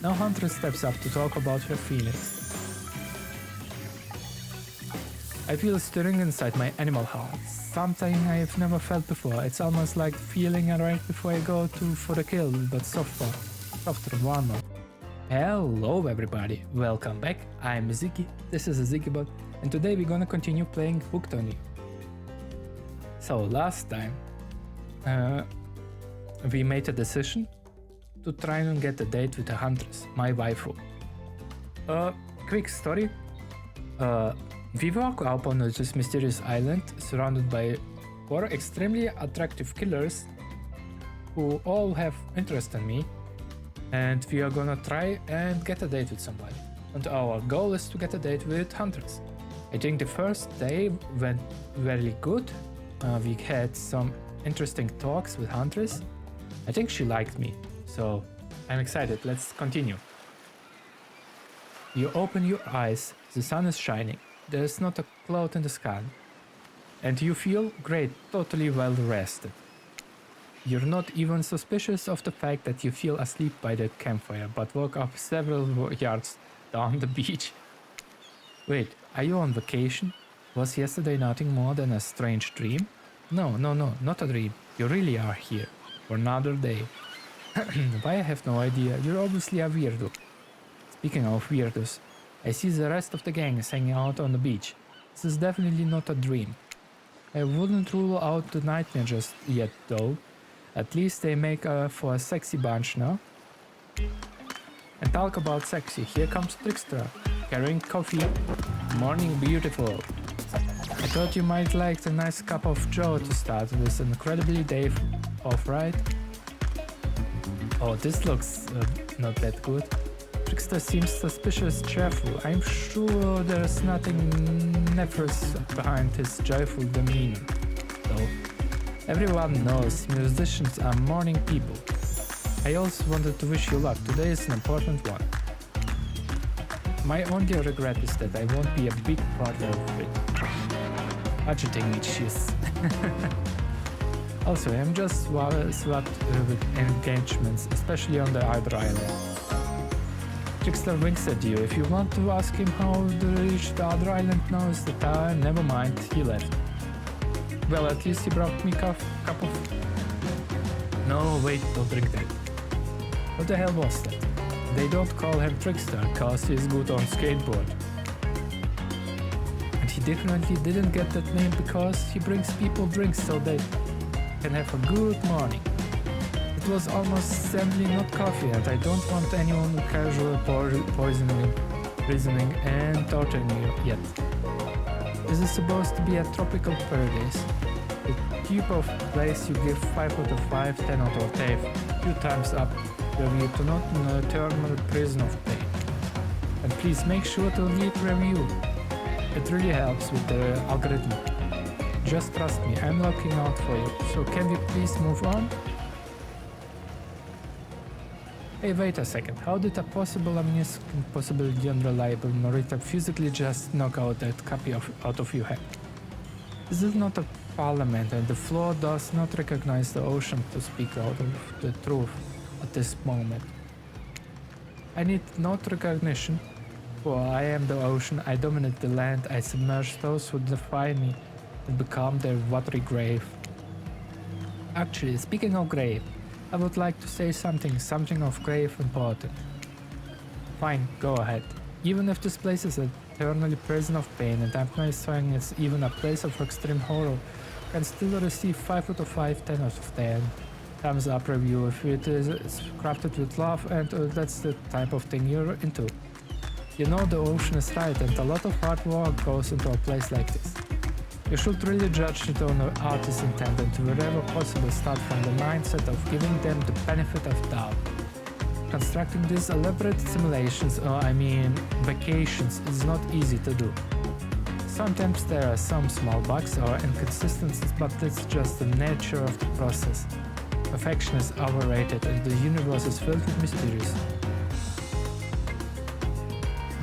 Now Huntress steps up to talk about her feelings. I feel a stirring inside my animal heart, something I have never felt before. It's almost like the feeling right before I go for the kill, but softer, warmer. Hello everybody, welcome back. I'm Ziggy, this is a Ziggybot, and today we're gonna continue playing Hooked on You. So last time we made a decision to try and get a date with a Huntress, my waifu. Quick story. We woke up on this mysterious island surrounded by 4 extremely attractive killers who all have interest in me, and we are gonna try and get a date with somebody. And our goal is to get a date with Huntress. I think the first day went very good. We had some interesting talks with Huntress. I think she liked me, so I'm excited. Let's continue. You open your eyes, the sun is shining. There's not a cloud in the sky, and you feel great, totally well rested. You're not even suspicious of the fact that you feel asleep by the campfire, but woke up several yards down the beach. Wait, are you on vacation? Was yesterday nothing more than a strange dream? No, not a dream. You really are here for another day. Why, I have no idea. You're obviously a weirdo. Speaking of weirdos, I see the rest of the gang is hanging out on the beach. This is definitely not a dream. I wouldn't rule out the nightmare just yet though. At least they make for a sexy bunch now. And talk about sexy, here comes Trickster, carrying coffee. Morning beautiful. I thought you might like a nice cup of joe to start this incredibly day off, right? Oh, this looks not that good. Trickster seems suspicious cheerful. I'm sure there's nothing nefarious behind his joyful demeanor, though. Everyone knows musicians are morning people. I also wanted to wish you luck. Today is an important one. My only regret is that I won't be a big part of it. Budgeting issues. Also, I'm just swapped with engagements, especially on the other island. Trickster winks at you. If you want to ask him how to reach the other island now is the time, never mind, he left. Well, at least he brought me a cup of... No, wait, don't drink that. What the hell was that? They don't call him Trickster cause he's good on skateboard. And he definitely didn't get that name because he brings people drinks so they can have a good morning. It was almost simply not coffee, and I don't want anyone casual poisoning and torturing you yet. This is supposed to be a tropical paradise. The type of place you give 5 out of 5, 10 out of 10, few times up, review to not an eternal prison of pain. And please make sure to leave review. It really helps with the algorithm. Just trust me, I'm looking out for you. So can we please move on? Hey, wait a second, how did a possible amnesic and possibly unreliable narrator physically just knock out that copy out of your head? This is not a parliament, and the floor does not recognize the ocean to speak out of the truth at this moment. I need not recognition, for I am the ocean, I dominate the land, I submerge those who defy me and become their watery grave. Actually, speaking of grave, I would like to say something of grave important. Fine, go ahead. Even if this place is eternally prison of pain and I'm not saying it's even a place of extreme horror, I can still receive 5 out of 5, 10 out of 10. Thumbs up review if it is crafted with love and that's the type of thing you're into. You know the ocean is right and a lot of hard work goes into a place like this. You should really judge it on the artist's intent and wherever possible start from the mindset of giving them the benefit of doubt. Constructing these elaborate simulations, vacations, is not easy to do. Sometimes there are some small bugs or inconsistencies, but that's just the nature of the process. Perfection is overrated and the universe is filled with mysteries.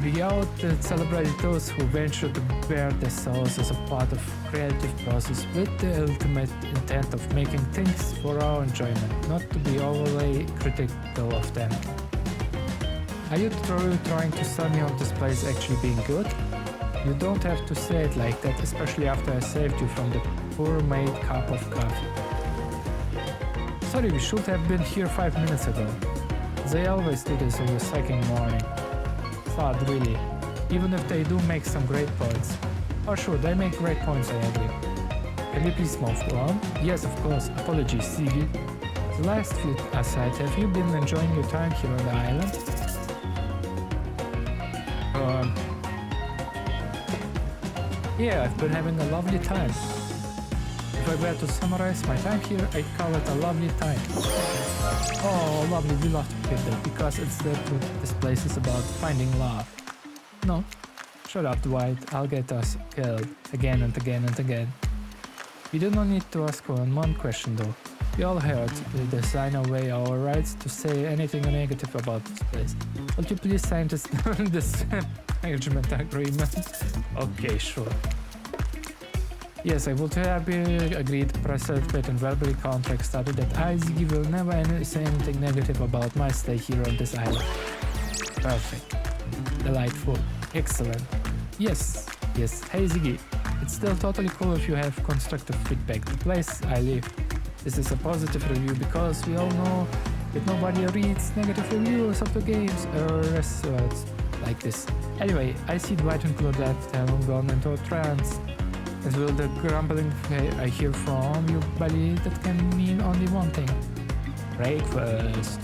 We ought to celebrate those who venture to bare their souls as a part of creative process with the ultimate intent of making things for our enjoyment, not to be overly critical of them. Are you trying to sell me on this place actually being good? You don't have to say it like that, especially after I saved you from the poor-made cup of coffee. Sorry, we should have been here 5 minutes ago. They always do this on the second morning. Sad, really. Even if they do make some great points. Oh sure, they make great points, I agree. Can you please move on? Yes, of course. Apologies, Siggy. The last few aside, have you been enjoying your time here on the island? Yeah, I've been having a lovely time. If I were to summarize my time here, I'd call it a lovely time. Oh, lovely, we love to hear that, because it's the truth. This place is about finding love. No, shut up, Dwight. I'll get us killed again and again and again. We do not need to ask one question though. We all heard the sign away our rights to say anything negative about this place. Would you please sign this management agreement? Okay, sure. Yes, I would have agreed, precedent and verbally contract started that Ziggy will never say anything negative about my stay here on this island. Perfect. Delightful. Excellent. Yes. Hey Ziggy, it's still totally cool if you have constructive feedback. The place I live. This is a positive review because we all know that nobody reads negative reviews of the games or results like this. Anyway, I see Dwight and Claudette have gone into a trance. As will the grumbling I hear from you, buddy, that can mean only one thing. Breakfast.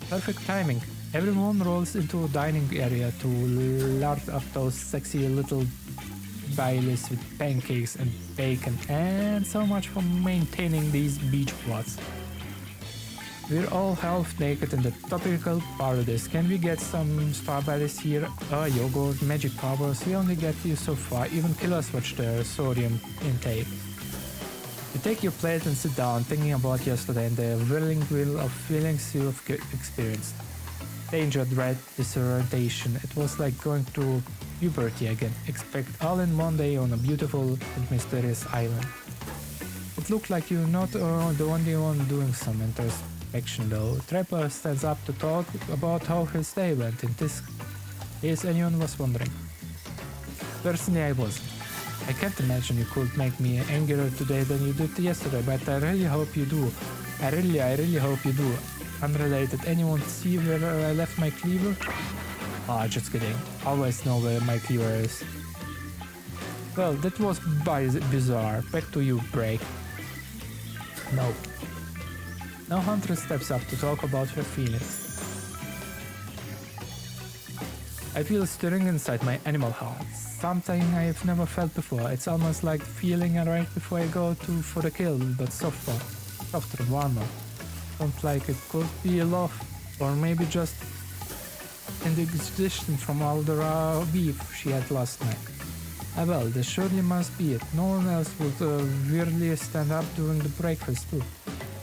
Perfect timing. Everyone rolls into a dining area to lard up those sexy little baileys with pancakes and bacon, and so much for maintaining these beach plots. We're all half naked in the tropical paradise. Can we get some strawberries here? Yogurt, magic powers. We only get you so far. Even killers watch their sodium intake. You take your plate and sit down, thinking about yesterday and the whirling wheel of feelings you've experienced. Danger, dread, disorientation. It was like going through puberty again. Expect all in one day on a beautiful and mysterious island. It looked like you're not the only one doing some introspection though. Trapper stands up to talk about how his day went in this case anyone was wondering. Personally, I wasn't. I can't imagine you could make me angrier today than you did yesterday, but I really hope you do. I really hope you do. Unrelated, anyone see where I left my cleaver? Ah, just kidding. Always know where my cleaver is. Well, that was bizarre. Back to you, Break. No. Now Huntress steps up to talk about her feelings. I feel a stirring inside my animal heart. Something I've never felt before. It's almost like feeling right before I go for the kill, but softer, warmer. Don't like it could be love, or maybe just indigestion from all the raw beef she had last night. Well, this surely must be it. No one else would weirdly stand up during the breakfast too.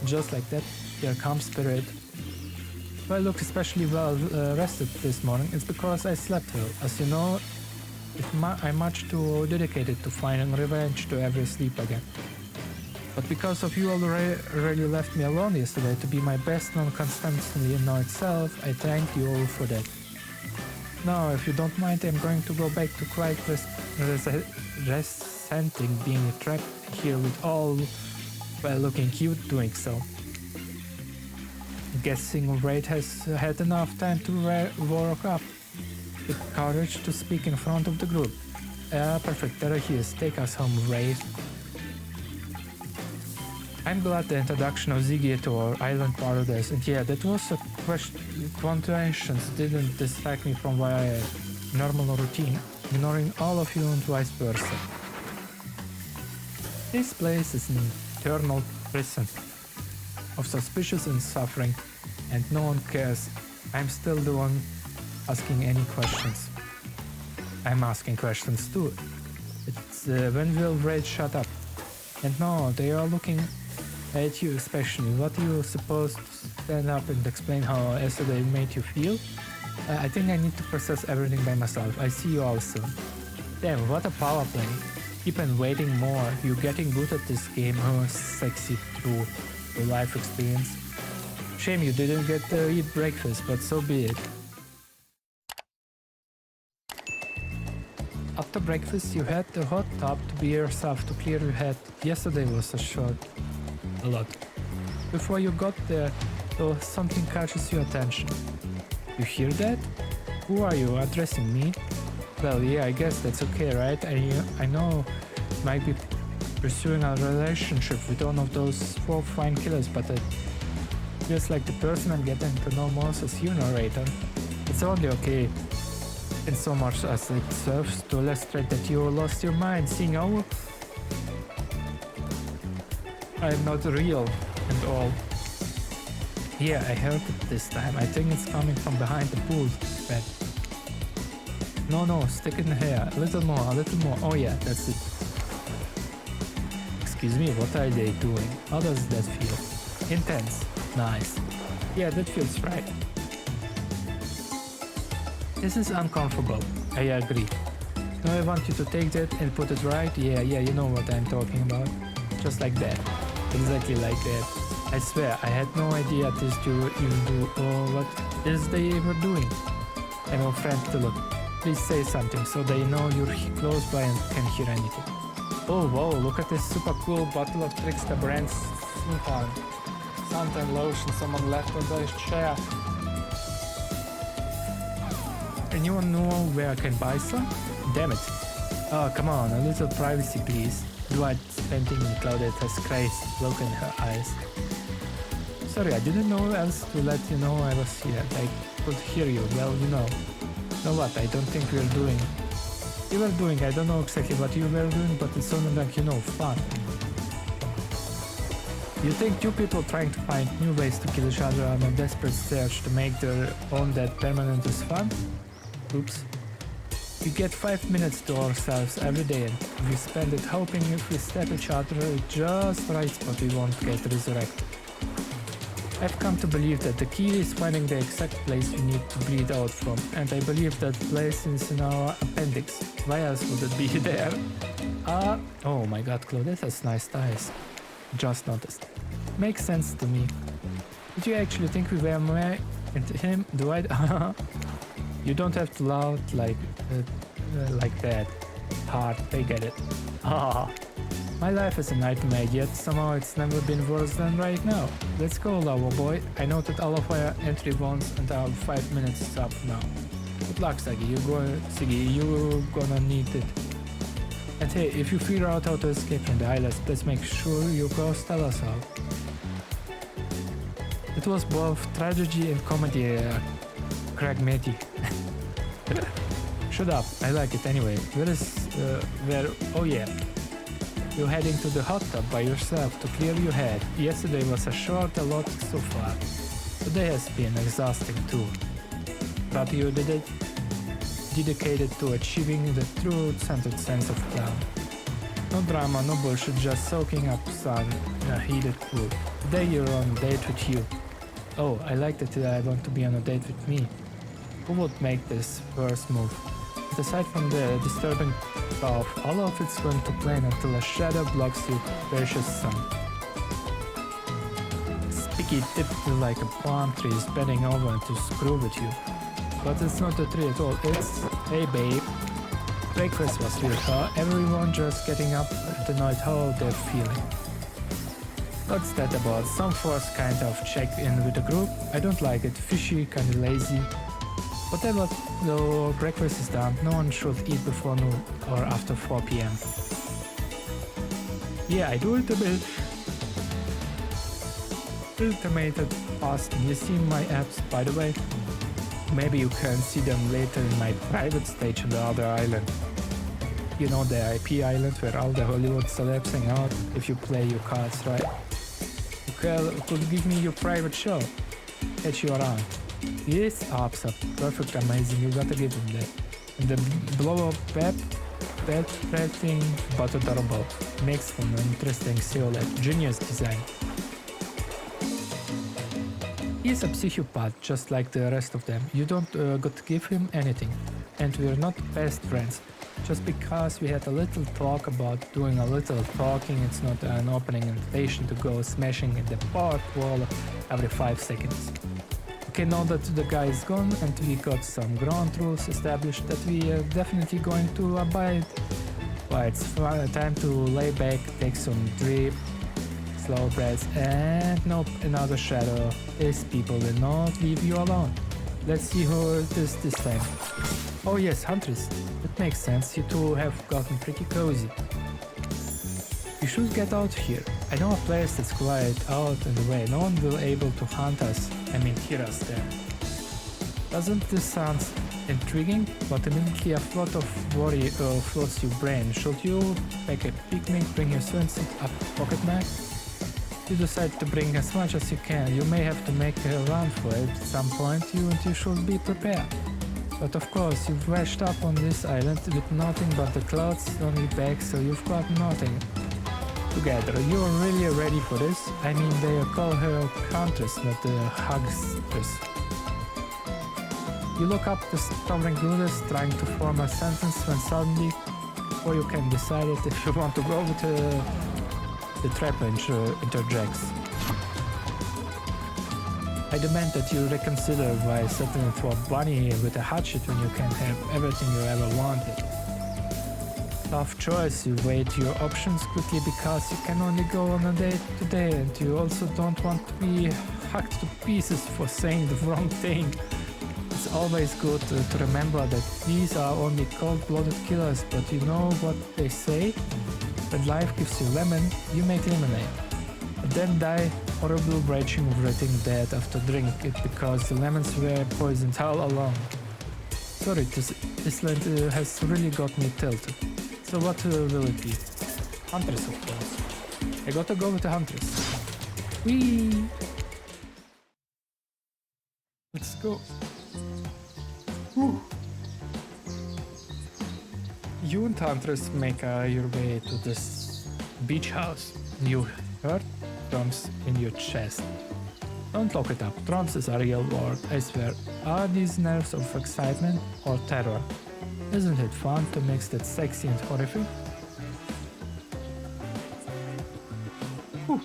Just like that, here comes Spirit. If I look especially well rested this morning, it's because I slept well. As you know, I'm much too dedicated to finding revenge to ever sleep again. But because of you already left me alone yesterday to be my best non-constantly annoyed self, I thank you all for that. Now, if you don't mind, I'm going to go back to quite resenting being trapped here with all while looking cute doing so. Guessing Raid has had enough time to work up the courage to speak in front of the group. Perfect, there he is. Take us home, Raid. I'm glad the introduction of Ziggy to our island paradise, and yeah, that was a question. Contentions didn't distract me from my normal routine, ignoring all of you and vice versa. This place is an eternal prison of suspicious and suffering, and no one cares. I'm still the one asking any questions. I'm asking questions too. It's when will Raid shut up? And no, they are looking at you especially. What are you supposed to stand up and explain how yesterday made you feel? I think I need to process everything by myself. I see you all soon. Damn, what a power play. Keep on waiting more. You're getting good at this game. Oh, sexy through the life experience. Shame you didn't get to eat breakfast, but so be it. After breakfast, you had the hot tub to be yourself to clear your head. Yesterday was a lot. Before you got there, though, something catches your attention. You hear that? Who are you, addressing me? Well, yeah, I guess that's okay, right? I know you might be pursuing a relationship with one of those 4 fine killers, but it feels like the person I'm getting to know most is you, narrator. It's only okay in so much as it serves to illustrate that you lost your mind, seeing how I'm not real and all. Yeah, I heard it this time. I think it's coming from behind the pool bed. No, stick it in here. A little more. Oh yeah, that's it. Excuse me, what are they doing? How does that feel? Intense. Nice. Yeah, that feels right. This is uncomfortable. I agree. Now I want you to take that and put it right. Yeah, you know what I'm talking about. Just like that. Exactly like that. I swear, I had no idea this you even do or what is they were doing. I want friend to look. Please say something so they know you're close by and can hear anything. Oh wow, look at this super cool bottle of Trickster brand suntan lotion someone left on the chair. Anyone know where I can buy some? Damn it. Oh, come on, a little privacy please. Dwight squinting in Claudette has crazed look in her eyes. Sorry, I didn't know else to let you know I was here. I could hear you, well, you know. Know what, I don't think we're doing. You were doing, I don't know exactly what you were doing, but it sounded like, you know, fun. You think two people trying to find new ways to kill each other on a desperate search to make their own death permanent is fun? Oops. We get 5 minutes to ourselves every day and we spend it hoping if we stab each other at just right spot we won't get resurrected. I've come to believe that the key is finding the exact place we need to bleed out from, and I believe that place is in our appendix. Why else would it be there? Oh my god, Claudette has nice ties. Just noticed. Makes sense to me. Did you actually think we were me and him? Do I? You don't have to laugh like that. Hard, I get it. My life is a nightmare, yet somehow it's never been worse than right now. Let's go, lover boy. I noted all of our entry wounds and our 5 minutes is up now. Good luck, Sagi. You're gonna need it. And hey, if you figure out how to escape from the island, let's make sure you girls tell us how. It was both tragedy and comedy, Craig Matty. Shut up, I like it anyway. Oh yeah. You're heading to the hot tub by yourself to clear your head. Yesterday was a lot so far. Today has been exhausting too. But you did it dedicated to achieving the truth-centered sense of calm. No drama, no bullshit, just soaking up sun in a heated pool. Today you're on a date with you. Oh, I like that I want to be on a date with me. Who would make this first move? But aside from the disturbing thought, all of it's going to plan until a shadow blocks your precious sun. Spiky tipped like a palm tree is bending over to screw with you. But it's not a tree at all, it's, hey babe. Breakfast was real, huh? Everyone just getting up and annoyed how they're feeling. What's that about? Some forced kind of check-in with the group? I don't like it, fishy, kinda lazy. Whatever, though breakfast is done, no one should eat before noon or after 4 p.m. Yeah, I do it a bit. Ultimated fasting. You see my apps, by the way? Maybe you can see them later in my private stage on the other island. You know, the IP island where all the Hollywood celebs hang out if you play your cards right. You could give me your private show. Catch you around. Yes, awesome. Perfect, amazing, you gotta give him that. And the blow up pet thing, but adorable. Makes for an interesting silhouette. Genius design. He's a psychopath, just like the rest of them. You don't got to give him anything. And we're not best friends. just because we had a little talk about doing a little talking. It's not an opening invitation to go smashing in the fourth wall every 5 seconds. Okay, now that the guy is gone and we got some ground rules established that we are definitely going to abide. Well, it's time to lay back, take some deep, slow breaths, and nope, another shadow. These people will not leave you alone. Let's see who it is this time. Oh yes, Huntress. It makes sense, you two have gotten pretty cozy. We should get out here. I know a place that's quite out in the way. No one will be able to hunt us, hear us there. Doesn't this sound intriguing? But immediately a flood of worry floods your brain. Should you pack a picnic, bring your swimsuit, a pocket knife? You decide to bring as much as you can. You may have to make a run for it at some point, you should be prepared. But of course, you've washed up on this island with nothing but the clouds on your back, so you've got nothing. Together, you're really ready for this? They call her Huntress, not the Huntress. You look up the stumbling Goddess, trying to form a sentence when suddenly, before you can decide it, if you want to go with the trap interjects. I demand that you reconsider why settling for a bunny with a hatchet when you can have everything you ever wanted. Tough choice, you weigh your options quickly because you can only go on a date today and you also don't want to be hacked to pieces for saying the wrong thing. It's always good to remember that these are only cold-blooded killers, but you know what they say? When life gives you lemon, you make lemonade. But then die horrible raging regretting dead after drink it because the lemons were poisoned all along. Sorry, this land has really got me tilted. So what will it be? Huntress, of course. I gotta go with the Huntress. Whee! Let's go. Whew. You and Huntress make your way to this beach house. You heard drums in your chest. Don't look it up. Drums is a real word, I swear. Are these nerves of excitement or terror? Isn't it fun to mix that sexy and horrific? Whew.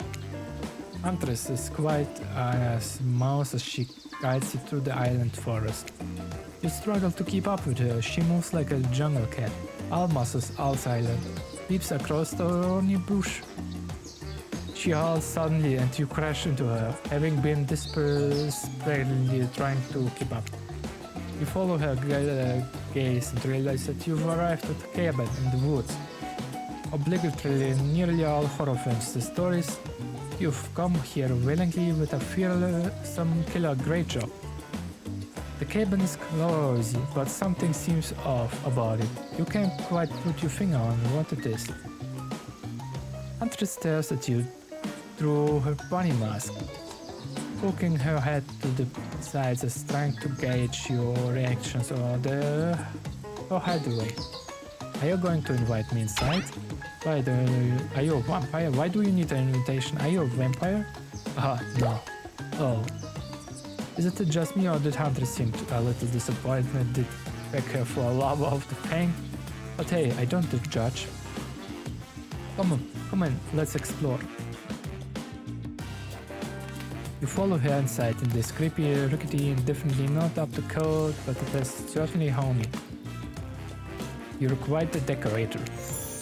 Huntress is quite as mouse as she guides you through the island forest. You struggle to keep up with her. She moves like a jungle cat. All muscles, all silent. Leaps across the thorny bush. She halts suddenly and you crash into her, having been desperately trying to keep up. You follow her gaze and realize that you've arrived at a cabin in the woods. Obligatory, nearly all horror films, the stories. You've come here willingly with a fearsome killer great job. The cabin is cozy, but something seems off about it. You can't quite put your finger on what it is. Huntress stares at you through her bunny mask, poking her head to the sides as trying to gauge your reactions or hide away. Are you going to invite me inside? Are you a vampire? Why do you need an invitation? Are you a vampire? No. Oh. Is it just me or did Huntress seem a little disappointed? Did beg her for a love of the pain? But hey, I don't judge. Come on, let's explore. You follow her inside in this creepy, rickety and definitely not up to code, but it is certainly homey. You're quite the decorator.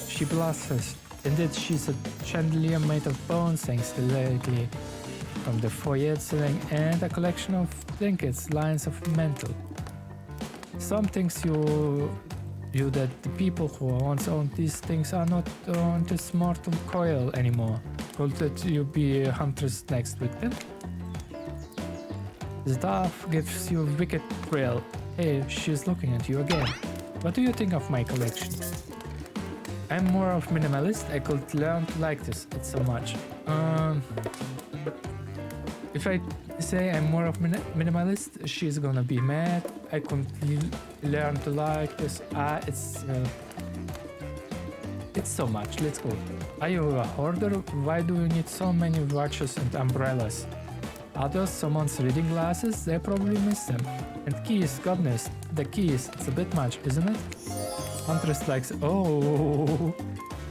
She blushes. Indeed, she's a chandelier made of bones hangs delicately from the foyer ceiling and a collection of trinkets, lines of mantle. Some things you that the people who once owned these things are not on this mortal coil anymore. Could you be a Huntress next victim? The staff gives you a wicked thrill. Hey, she's looking at you again. What do you think of my collection? I'm more of minimalist. I could learn to like this. It's so much. If I say I'm more of minimalist, she's gonna be mad. I could learn to like this. It's so much. Let's go. Are you a hoarder? Why do you need so many watches and umbrellas? Are those someone's reading glasses? They probably miss them. And keys, goodness, the keys. It's a bit much, isn't it? Huntress likes, oh,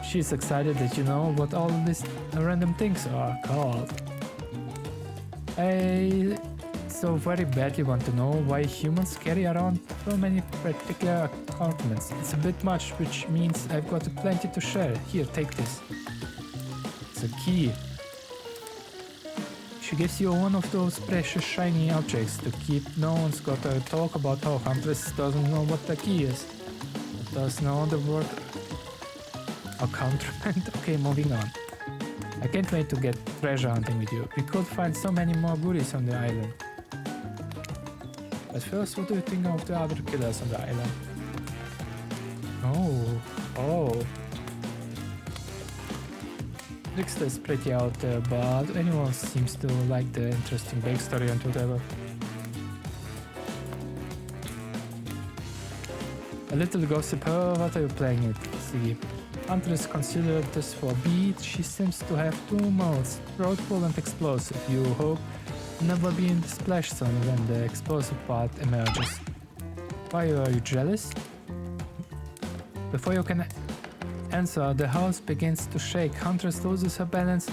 she's excited that you know what all these random things are called. I so very badly want to know why humans carry around so many particular compartments. It's a bit much, which means I've got plenty to share. Here, take this. It's a key. She gives you one of those precious shiny objects to keep. No one's got to talk about how Huntress doesn't know what the key is. But does know the word accoutrement. Okay, moving on. I can't wait to get treasure hunting with you. We could find so many more goodies on the island. But first, what do you think of the other killers on the island? Oh. Trickster is pretty out there, but anyone seems to like the interesting backstory and whatever. A little gossip, what are you playing it? See. Huntress considered this for beat. She seems to have two modes, truthful and explosive. You hope never be in the splash zone when the explosive part emerges. Why are you jealous? Before you can answer, the house begins to shake. Huntress loses her balance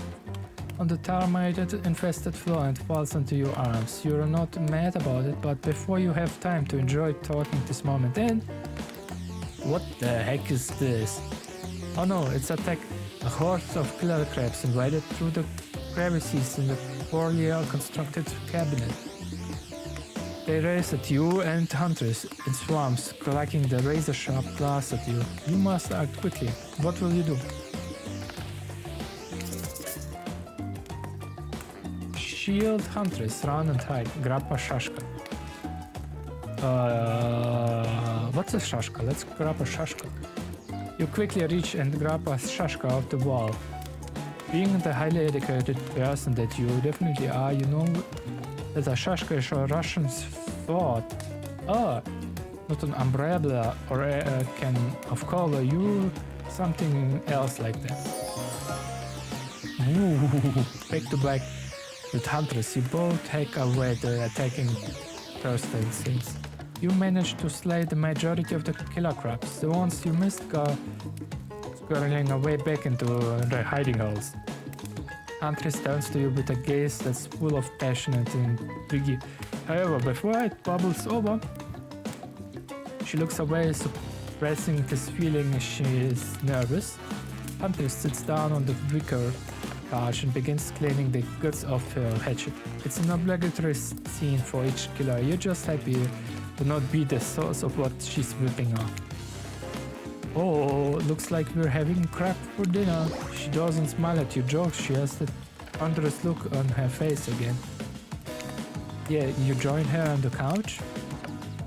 on the termite-infested floor and falls into your arms. You're not mad about it, but before you have time to enjoy talking this moment in, what the heck is this? Oh no, it's a horde of killer crabs invaded through the crevices in the poorly constructed cabinet. They race at you and Huntress in swarms, cracking the razor-sharp glass at you. You must act quickly. What will you do? Shield Huntress, run and hide. Grab a shashka. What's a shashka? Let's grab a shashka. You quickly reach and grab a shashka off the wall. Being the highly educated person that you definitely are, you know that a shashka is a Russian sword. Not an umbrella or a can of cover you, something else like that. Ooh, back to back with Huntress, you both take away the attacking Thursday things. You managed to slay the majority of the killer crabs. The ones you missed go scurrying away back into their hiding holes. Huntress turns to you with a gaze that's full of passion and intrigue. However, before it bubbles over, she looks away, suppressing this feeling. She is nervous. Huntress sits down on the wicker couch and begins cleaning the guts off her hatchet. It's an obligatory scene for each killer. You're just happy to not be the source of what she's whipping off. Oh, looks like we're having crab for dinner. She doesn't smile at your jokes. She has that wondrous look on her face again. Yeah, you join her on the couch?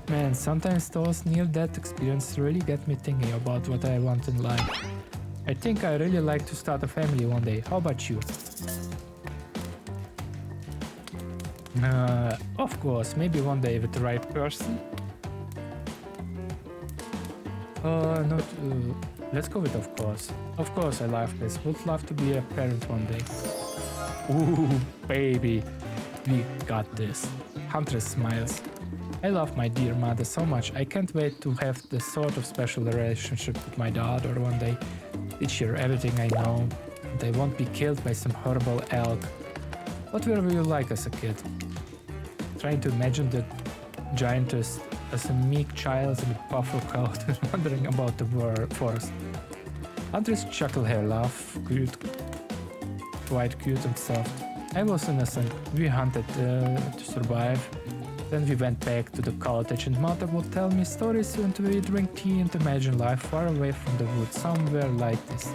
Man, sometimes those near-death experiences really get me thinking about what I want in life. I think I really like to start a family one day. How about you? Of course, maybe one day with the right person. Let's go with of course. Of course, I love this. Would love to be a parent one day. Ooh, baby, we got this. Huntress smiles. I love my dear mother so much. I can't wait to have this sort of special relationship with my daughter one day. Teach her everything I know, and I won't be killed by some horrible elk. What were you like as a kid? Trying to imagine the giantess as a meek child in a puffer coat wandering about the forest. Huntress chuckled her laugh, quite cute and soft. I was innocent. We hunted to survive. Then we went back to the cottage and mother would tell me stories and we drink tea and imagine life far away from the woods, somewhere like this.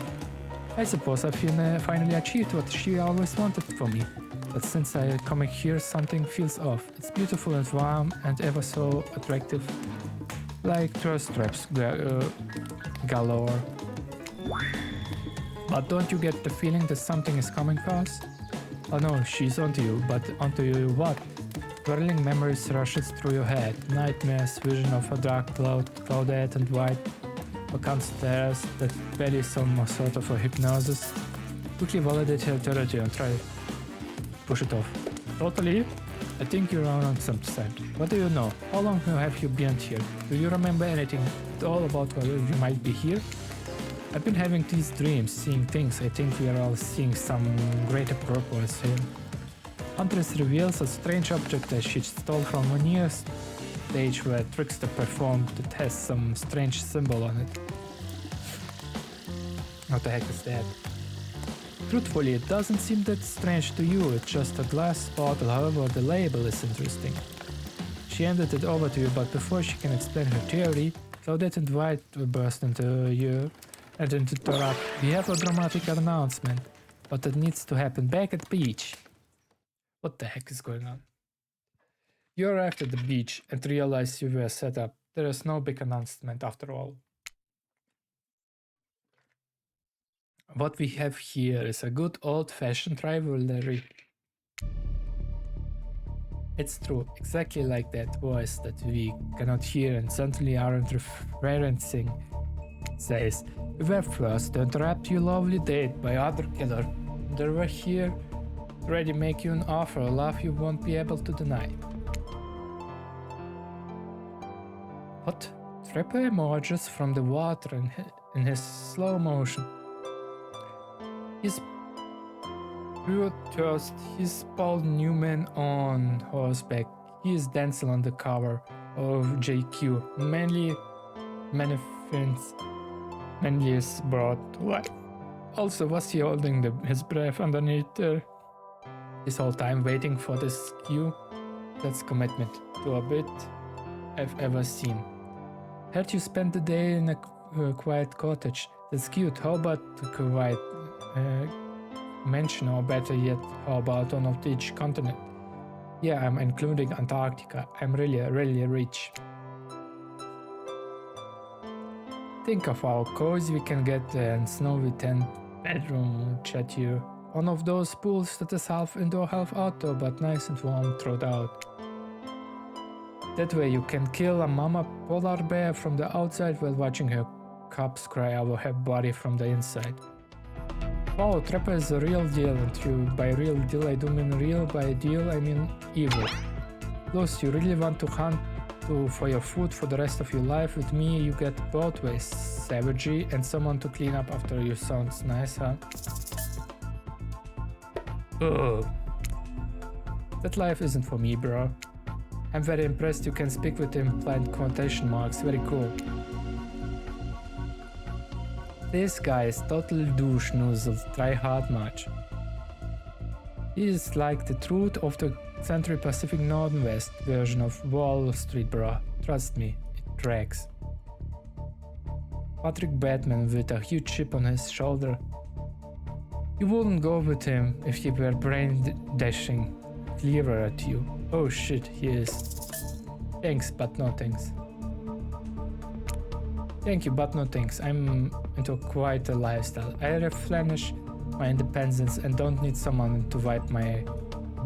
I suppose I finally achieved what she always wanted for me. But since I coming here, something feels off. It's beautiful and warm and ever so attractive, like thirst traps galore. But don't you get the feeling that something is coming for us? Oh no, she's onto you, but onto you what? Whirling memories rushes through your head. Nightmares, vision of a dark clouded and white, vacant stairs that belly some sort of a hypnosis. Quickly validate her territory and try push it off. Totally. I think you're on something. What do you know? How long have you been here? Do you remember anything at all about whether you might be here? I've been having these dreams, seeing things. I think we are all seeing some greater purpose here. Huntress reveals a strange object that she stole from a near stage where Trickster performed that has some strange symbol on it. What the heck is that? Truthfully, it doesn't seem that strange to you, it's just a glass bottle, however the label is interesting. She handed it over to you, but before she can explain her theory, Claudette and White burst into you and interrupt. We have a dramatic announcement, but it needs to happen back at the beach. What the heck is going on? You arrived at the beach and realized you were set up. There is no big announcement after all. What we have here is a good old-fashioned rivalry. It's true, exactly like that voice that we cannot hear and certainly aren't referencing says, we were first to interrupt your lovely date by other killer. They were here, ready to make you an offer, a love you won't be able to deny. What? Trapper emerges from the water in his slow motion. He's pure thirst. He's Paul Newman on horseback. He is dancing on the cover of JQ. Manly is brought to life. Also, was he holding his breath underneath this whole time waiting for this cue? That's commitment to a bit I've ever seen. Heard you spent the day in a quiet cottage. That's cute. How about the quiet mention, or better yet, how about one of each continent? Yeah, I'm including Antarctica. I'm really rich. Think of how cozy we can get and snowy 10-bedroom chat here. One of those pools that is half indoor, half outdoor, but nice and warm throughout. That way you can kill a mama polar bear from the outside while watching her cubs cry over her body from the inside. Wow, Trapper is a real deal, and by real deal I do mean real, by deal I mean evil. Plus, you really want to hunt for your food for the rest of your life. With me you get both ways, savagery and someone to clean up after you. Sounds nice, huh? Ugh. That life isn't for me, bro. I'm very impressed you can speak with implied quotation marks, very cool. This guy is total douche nozzle, try hard much. He is like the truth of the Central Pacific Northwest version of Wall Street, bro. Trust me, it tracks. Patrick Batman with a huge chip on his shoulder. You wouldn't go with him if he were brain-dashing clearer at you. Oh shit, he is. Thanks, but no thanks. Thank you, but no thanks. I'm into quite a lifestyle. I replenish my independence and don't need someone to wipe my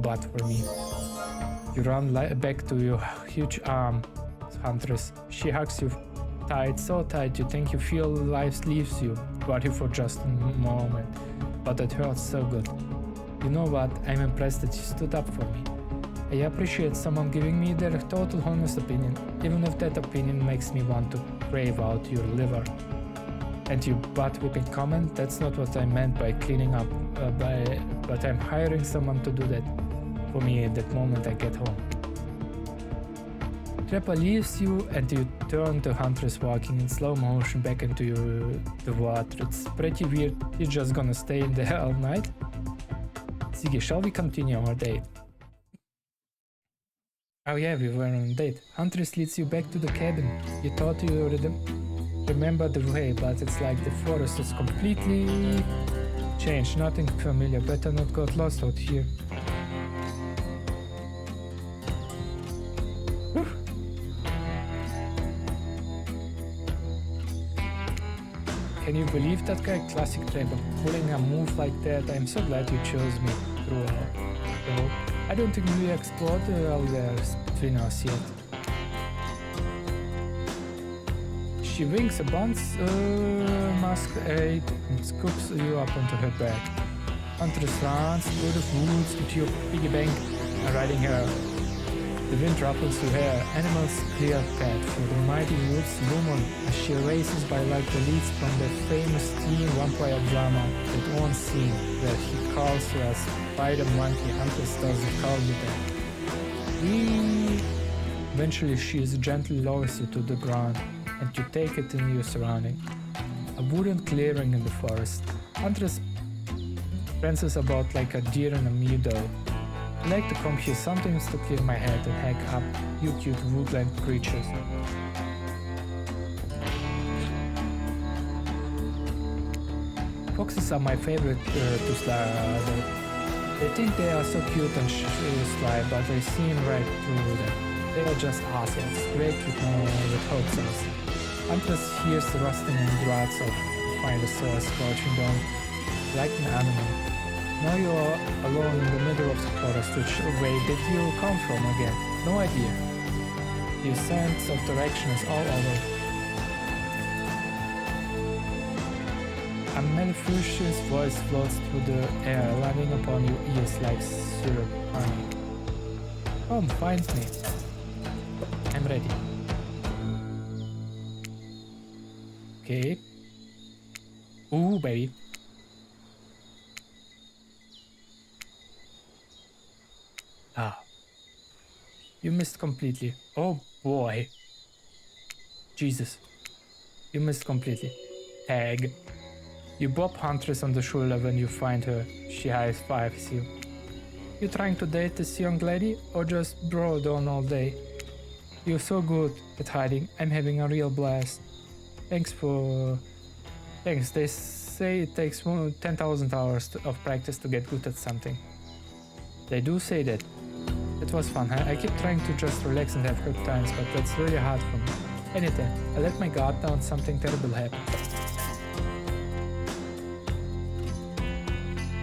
butt for me. You run back to your huge arm, Huntress. She hugs you tight, so tight you think you feel life leaves you, body for just a moment. But it hurts so good. You know what? I'm impressed that you stood up for me. I appreciate someone giving me their total honest opinion, even if that opinion makes me want to crave out your liver. And you butt-whipping comment? That's not what I meant by cleaning up, but I'm hiring someone to do that for me at that moment I get home. Trapper leaves you and you turn to Huntress walking in slow motion back into the water. It's pretty weird. You're just gonna stay in there all night? Ziggy, shall we continue our date? Oh yeah, we were on a date. Huntress leads you back to the cabin. You thought you already remember the way, but it's like the forest is completely changed. Nothing familiar. Better not get lost out here. Whew. Can you believe that guy? Classic Trapper. Pulling a move like that. I'm so glad you chose me throughout. I don't think we explored all there between us yet. She winks a bunch masquerade and scoops you up onto her back. Huntress runs through the woods into your piggy bank, riding her The wind ruffles her hair, animals clear path for the mighty woods loom on as she races by like the leads from the famous teen vampire drama that once seen, where he calls her a spider monkey. Huntress doesn't call you that. Eventually she gently lowers you to the ground and you take it in your surrounding. A wooden clearing in the forest. Huntress prances about like a deer in a meadow. I like to come here sometimes to clear my head and hack up you cute woodland creatures. Foxes are my favorite to slaughter. They think they are so cute and sly, but they seem right through them. They are just assholes, great with hot sauce. Huntress hears the rustling and draughts of find a source crouching down like an animal. Now you are alone in the middle of the forest. Which way did you come from again? No idea. Your sense of direction is all over. A mellifluous voice floats through the air, landing upon your ears like syrup honey. Come, find me. I'm ready. Okay. Ooh, baby. Ah. You missed completely. Oh boy. Jesus. You missed completely. Tag. You bop Huntress on the shoulder when you find her. She high-fives you. You trying to date this young lady or just bro down all day? You're so good at hiding. I'm having a real blast. Thanks. They say it takes 10,000 hours of practice to get good at something. They do say that. It was fun. I keep trying to just relax and have good times, but that's really hard for me. Anytime I let my guard down, something terrible happens.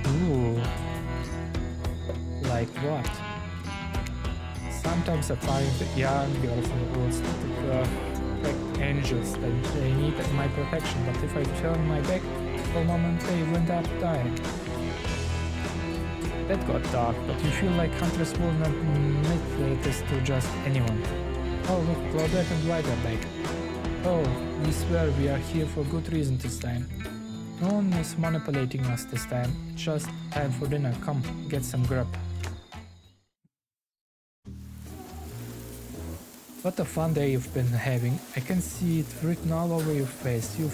Ooh. Like what? Sometimes I find young girls in the woods that like angels that they need my protection, but if I turn my back for a moment, they end up dying. That got dark, but you feel like Huntress will not admit this to just anyone. Oh look, Claudette and White are back. Oh, we swear we are here for good reason this time. No one is manipulating us this time. It's just time for dinner. Come, get some grub. What a fun day you've been having. I can see it written all over your face. You're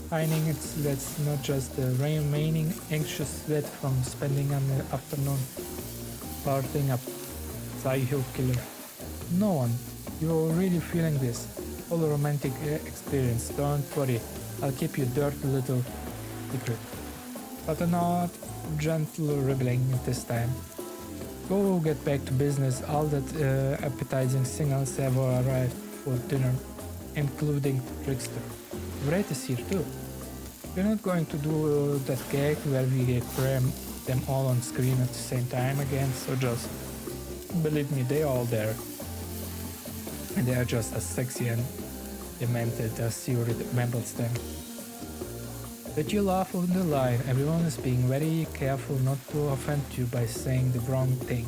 finding that's not just the remaining anxious sweat from spending an afternoon partying up psycho killer. No one. You're really feeling this whole romantic experience. Don't worry. I'll keep you dirty little secret. But not gentle ribbling this time. Go get back to business. All that appetizing singles have arrived for dinner, including Trickster. Red is here too. We're not going to do that gag where we cram them all on screen at the same time again, so just believe me, they're all there. And they are just as sexy and demented as you remembers them. But you laugh on the line. Everyone is being very careful not to offend you by saying the wrong thing.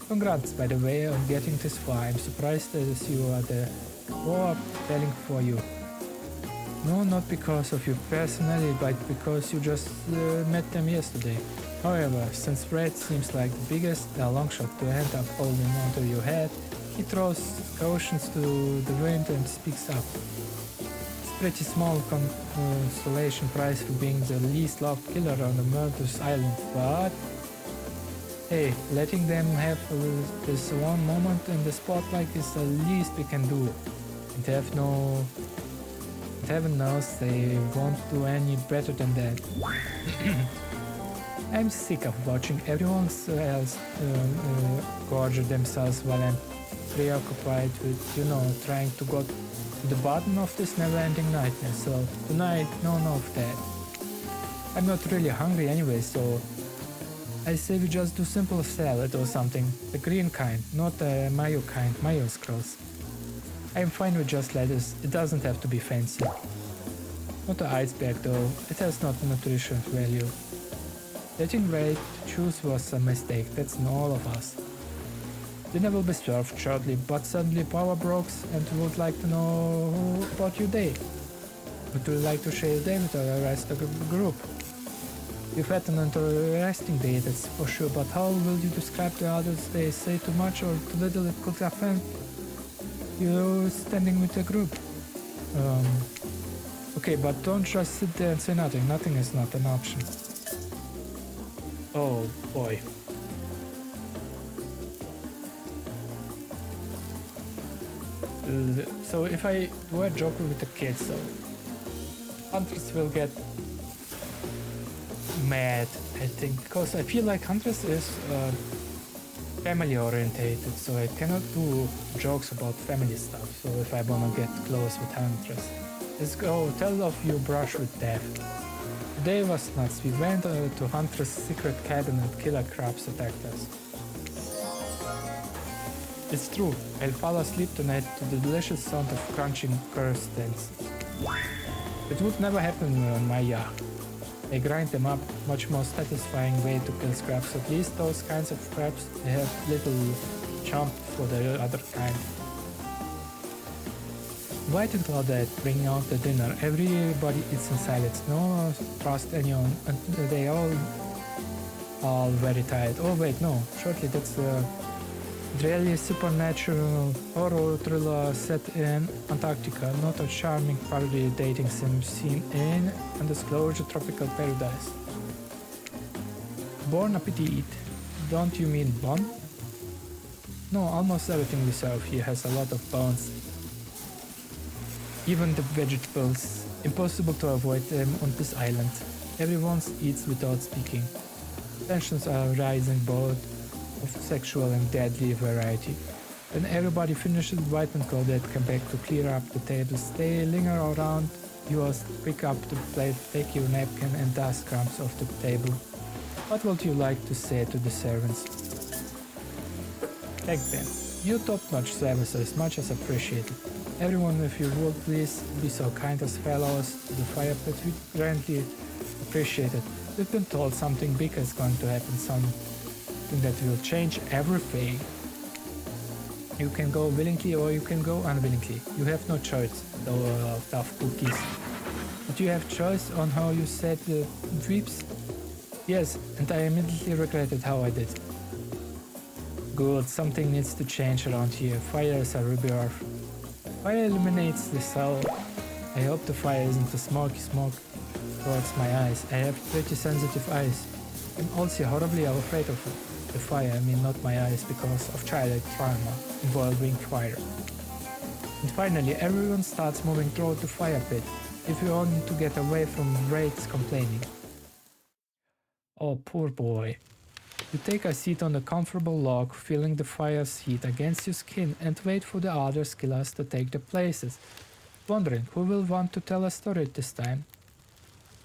Congrats, by the way, on getting this far. I'm surprised that you are the more telling for you. No, not because of your personality, but because you just met them yesterday. However, since Red seems like the biggest long shot to end up holding onto your head, he throws cautions to the wind and speaks up. Pretty small consolation prize for being the least loved killer on the murderous island, but hey, letting them have this one moment in the spotlight is the least we can do. And heaven knows they won't do any better than that. I'm sick of watching everyone else gorge themselves while I'm preoccupied with, trying to go to the bottom of this never-ending nightmare, so tonight, no of that. I'm not really hungry anyway, so I say we just do simple salad or something, the green kind, not the mayo kind. Mayo's gross. I'm fine with just lettuce, it doesn't have to be fancy. Not the iceberg though, it has not nutrition value. Letting Ray choose was a mistake, that's in all of us. Dinner will be served shortly, but suddenly power breaks and would like to know about your day. Would you like to share your day with the rest of the group? You've had an interesting day, that's for sure, but how will you describe the others' day? Say too much or too little, it could offend you standing with the group. Okay, but don't just sit there and say nothing. Nothing is not an option. Oh boy. So if I do a joke with the kids, so Huntress will get mad, I think, because I feel like Huntress is family orientated, so I cannot do jokes about family stuff. So if I wanna get close with Huntress, let's go. Tell of your brush with death. Today was nuts. We went to Huntress' secret cabin and killer crabs attacked us. It's true. I'll fall asleep tonight to the delicious sound of crunching crustacés. It would never happen on my yacht. They grind them up, much more satisfying way to kill crabs. At least those kinds of crabs, they have little chomp for the other kind. White and Claudette bring out the dinner. Everybody eats in silence. No trust anyone, and they all very tired. Oh wait, no. Shortly, that's really supernatural horror thriller set in Antarctica, not a charming parody dating sim scene in undisclosed tropical paradise. Bon appetit. Don't you mean bon? No, almost everything we serve here has a lot of bones. Even the vegetables. Impossible to avoid them on this island. Everyone eats without speaking. Tensions are rising both of sexual and deadly variety. When everybody finishes, White and Claudette come back to clear up the tables. They linger around yours, pick up the plate, take your napkin and dust crumbs off the table. What would you like to say to the servants? Thank them. Your top-notch service is much as appreciated. Everyone, if you would please be so kind as fellows to the fire pit, we greatly appreciate it. We've been told something big is going to happen, something that will change everything. You can go willingly or you can go unwillingly. You have no choice, though tough cookies. But you have choice on how you set the trips? Yes, and I immediately regretted how I did. Good, something needs to change around here. Fire is a rebirth. Fire illuminates the cell. I hope the fire isn't a smoky smoke towards my eyes. I have pretty sensitive eyes. I'm also horribly afraid of the fire, I mean not my eyes, because of childhood trauma involving fire. And finally, everyone starts moving toward the fire pit, if you want to get away from Wraith's complaining. Oh, poor boy. You take a seat on the comfortable log, feeling the fire's heat against your skin, and wait for the other killers to take their places, wondering who will want to tell a story this time.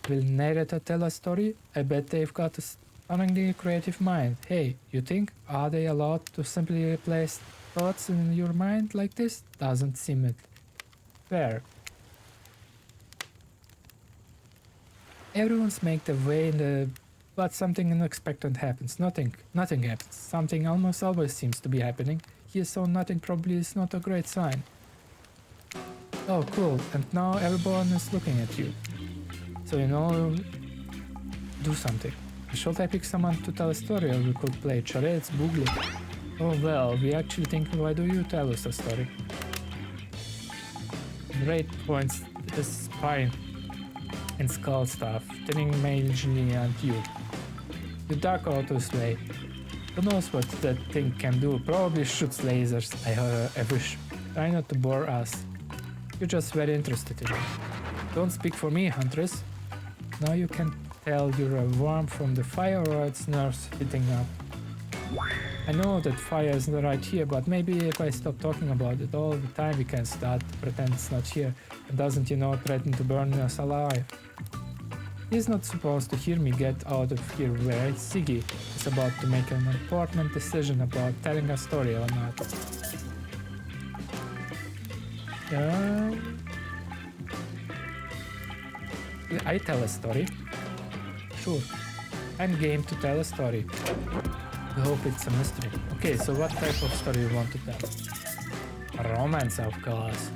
Will narrator tell a story? I bet they've got a stunningly creative mind. Hey, you think? Are they allowed to simply place thoughts in your mind like this? Doesn't seem it. Fair. Everyone's make their way in the... But something unexpected happens. Nothing happens. Something almost always seems to be happening. Here, so nothing probably is not a great sign. Oh, cool. And now everyone is looking at you. So, you know, do something. Should I pick someone to tell a story, or we could play charades, boogly? Oh well, we actually think, why do you tell us a story? Great points, the spine and skull stuff, turning majorly at you. The dark autos way. Who knows what that thing can do? Probably shoots lasers. I wish. Try not to bore us. You're just very interested in it. Don't speak for me, Huntress. Now you can tell you're a worm from the fire or its nerves heating up. I know that fire isn't right here, but maybe if I stop talking about it all the time, we can start to pretend it's not here and doesn't, you know, threaten to burn us alive. He's not supposed to hear me get out of here, where Siggy is about to make an important decision about telling a story or not. I tell a story. Sure. I'm game to tell a story. I hope it's a mystery. Okay, so what type of story you want to tell? A romance, of course.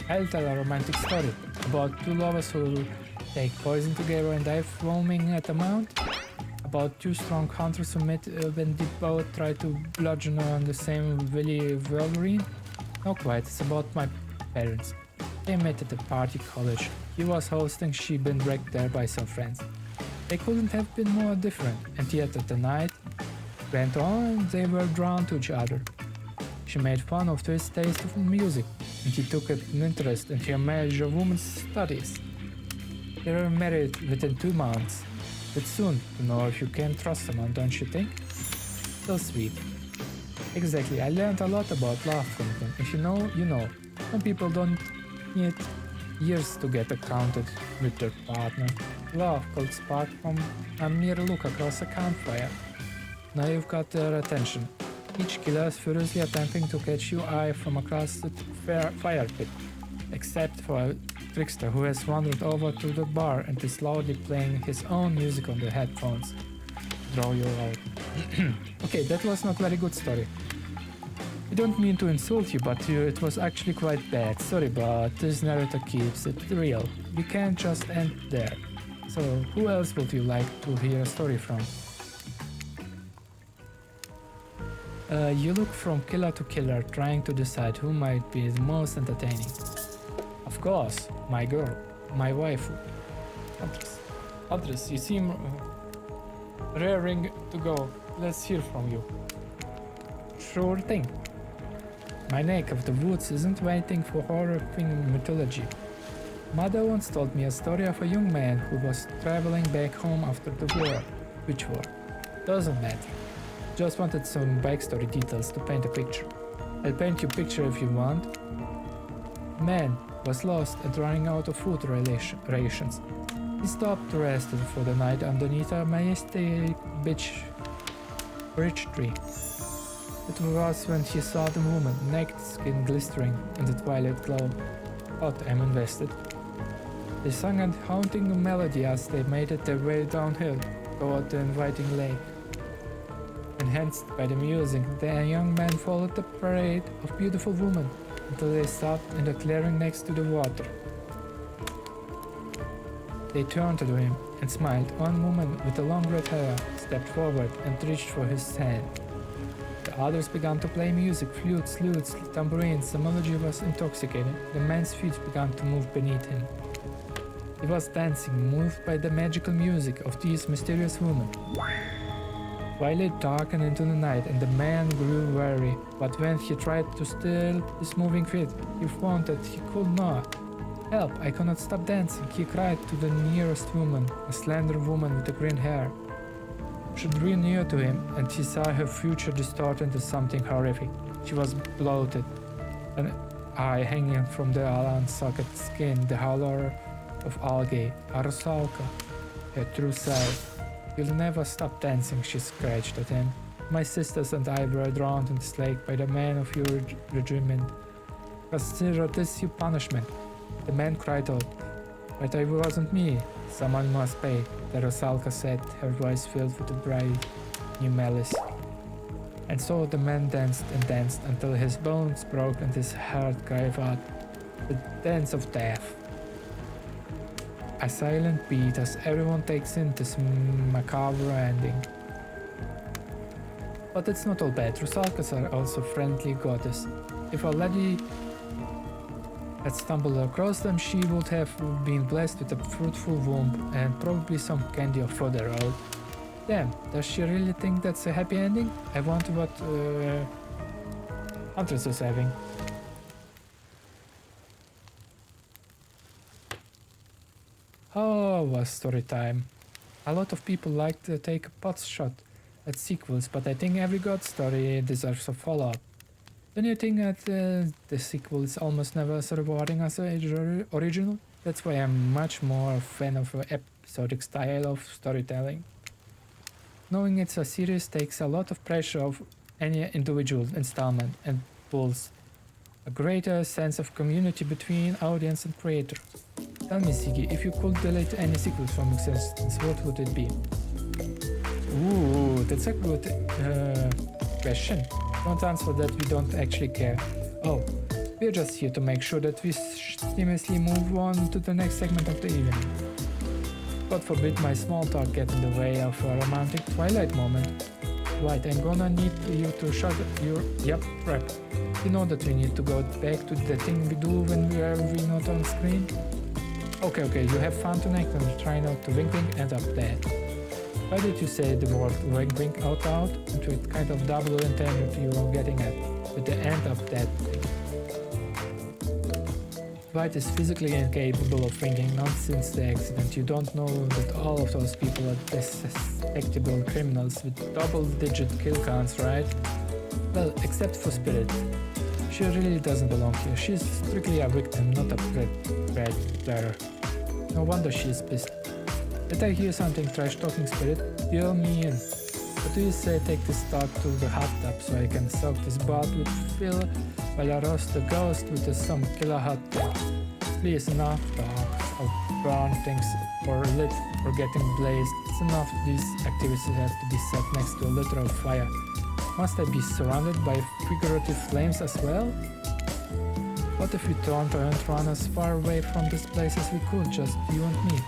I'll tell a romantic story about two lovers who take poison together and die foaming at the mount. About two strong hunters who met when they both tried to bludgeon on the same Willy Wolverine. Not quite, it's about my parents. They met at a party college. He was hosting, she'd been dragged there by some friends. They couldn't have been more different, and yet as the night went on, they were drawn to each other. She made fun of his taste of music, and he took an interest in her marriage of women's studies. They were married within 2 months. It's soon to know if you can trust someone, don't you think? So sweet. Exactly, I learned a lot about love from them. If you know, you know. Some people don't need years to get acquainted with their partner. Love could spark from a mere look across a campfire. Now you've got their attention. Each killer is furiously attempting to catch your eye from across the fire pit, except for a trickster who has wandered over to the bar and is loudly playing his own music on the headphones. Draw you out. Okay, that was not very good story. I don't mean to insult you, but it was actually quite bad. Sorry, but this narrator keeps it real. You can't just end there. So, who else would you like to hear a story from? You look from killer to killer, trying to decide who might be the most entertaining. Of course, my girl, my wife, Huntress. Huntress, you seem raring to go. Let's hear from you. Sure thing. My neck of the woods isn't waiting for horrifying mythology. Mother once told me a story of a young man who was traveling back home after the war. Which war? Doesn't matter. Just wanted some backstory details to paint a picture. I'll paint you a picture if you want. Man was lost and running out of food rations. He stopped to rest for the night underneath a majestic birch tree. It was when he saw the woman, naked, skin glistering in the twilight glow. Thought I'm invested. They sang a haunting melody as they made it their way downhill toward the inviting lake. Enhanced by the music, the young man followed the parade of beautiful women until they stopped in the clearing next to the water. They turned to him and smiled. One woman with the long red hair stepped forward and reached for his hand. The others began to play music, flutes, lutes, tambourines. The melody was intoxicating. The man's feet began to move beneath him. He was dancing, moved by the magical music of these mysterious women. Twilight darkened into the night, and the man grew weary. But when he tried to still his moving feet, he found that he could not. "Help! I cannot stop dancing!" he cried to the nearest woman, a slender woman with green hair. She drew near to him, and he saw her future distorted into something horrific. She was bloated, an eye hanging from the unsucked skin, the horror of algae, a rusalka, her true self. "You'll never stop dancing," she screeched at him. "My sisters and I were drowned in this lake by the men of your regiment. Consider this your punishment." The man cried out, "But it wasn't me. Someone must pay," the rusalka said, her voice filled with a bright new malice. And so the man danced and danced until his bones broke and his heart gave out, the dance of death. A silent beat as everyone takes in this macabre ending. But it's not all bad. Rusalkas are also friendly goddess. If a lady had stumbled across them, she would have been blessed with a fruitful womb and probably some candy of further out. Damn, does she really think that's a happy ending? I wonder what Huntress is having. Oh, was story time. A lot of people like to take a pot shot at sequels, but I think every god story deserves a follow-up. Don't you think that the sequel is almost never as rewarding as the original? That's why I'm much more a fan of an episodic style of storytelling. Knowing it's a series takes a lot of pressure off any individual installment and pulls a greater sense of community between audience and creator. Tell me, Siggy, if you could delete any sequels from existence, what would it be? Ooh, that's a good question? Don't answer that, we don't actually care. Oh, we're just here to make sure that we seamlessly move on to the next segment of the evening. God forbid my small talk get in the way of a romantic twilight moment. Right, I'm gonna need you to shut your... Yep, crap. You know that we need to go back to the thing we do when we're not on screen? Okay, you have fun tonight and try not to wink and up there. Why did you say the word wink out loud? Into it kind of double intended you were getting at, with the end of that thing. Dwight is physically incapable of thinking, not since the accident. You don't know that all of those people are respectable criminals with double-digit kill counts, right? Well, except for Spirit. She really doesn't belong here. She's strictly a victim, not a predator. No wonder she's pissed. Did I hear something trash-talking, Spirit? Deal me in. What do you say take this dog to the hot tub so I can soak this bath with Phil while I roast the ghost with some killer hot tub? Please, enough dogs of brown things or lit or getting blazed. It's enough these activities have to be set next to a literal fire. Must I be surrounded by figurative flames as well? What if we turned and run as far away from this place as we could, just you and me?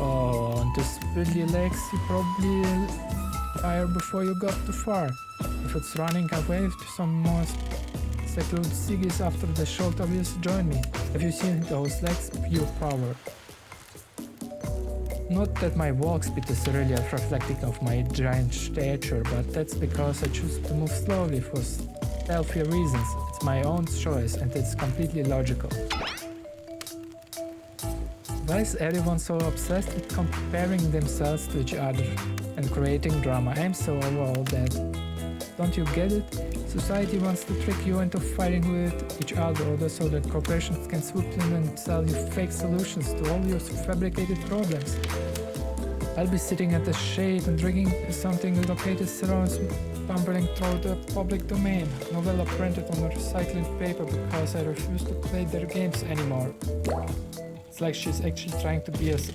Oh, on the spindly legs you probably tire before you got too far. If it's running away to some more secluded ciggies after the shoulder wheels join me. Have you seen those legs? Pure power. Not that my walk speed is really reflecting of my giant stature, but that's because I choose to move slowly for stealthy reasons. It's my own choice and it's completely logical. Why is everyone so obsessed with comparing themselves to each other and creating drama? I'm so over all that. Don't you get it? Society wants to trick you into fighting with each other so that corporations can swoop in and sell you fake solutions to all your fabricated problems. I'll be sitting at the shade and drinking something located surrounds me, tumbling through the public domain. Novella printed on recycling paper because I refuse to play their games anymore. It's like she's actually trying to be as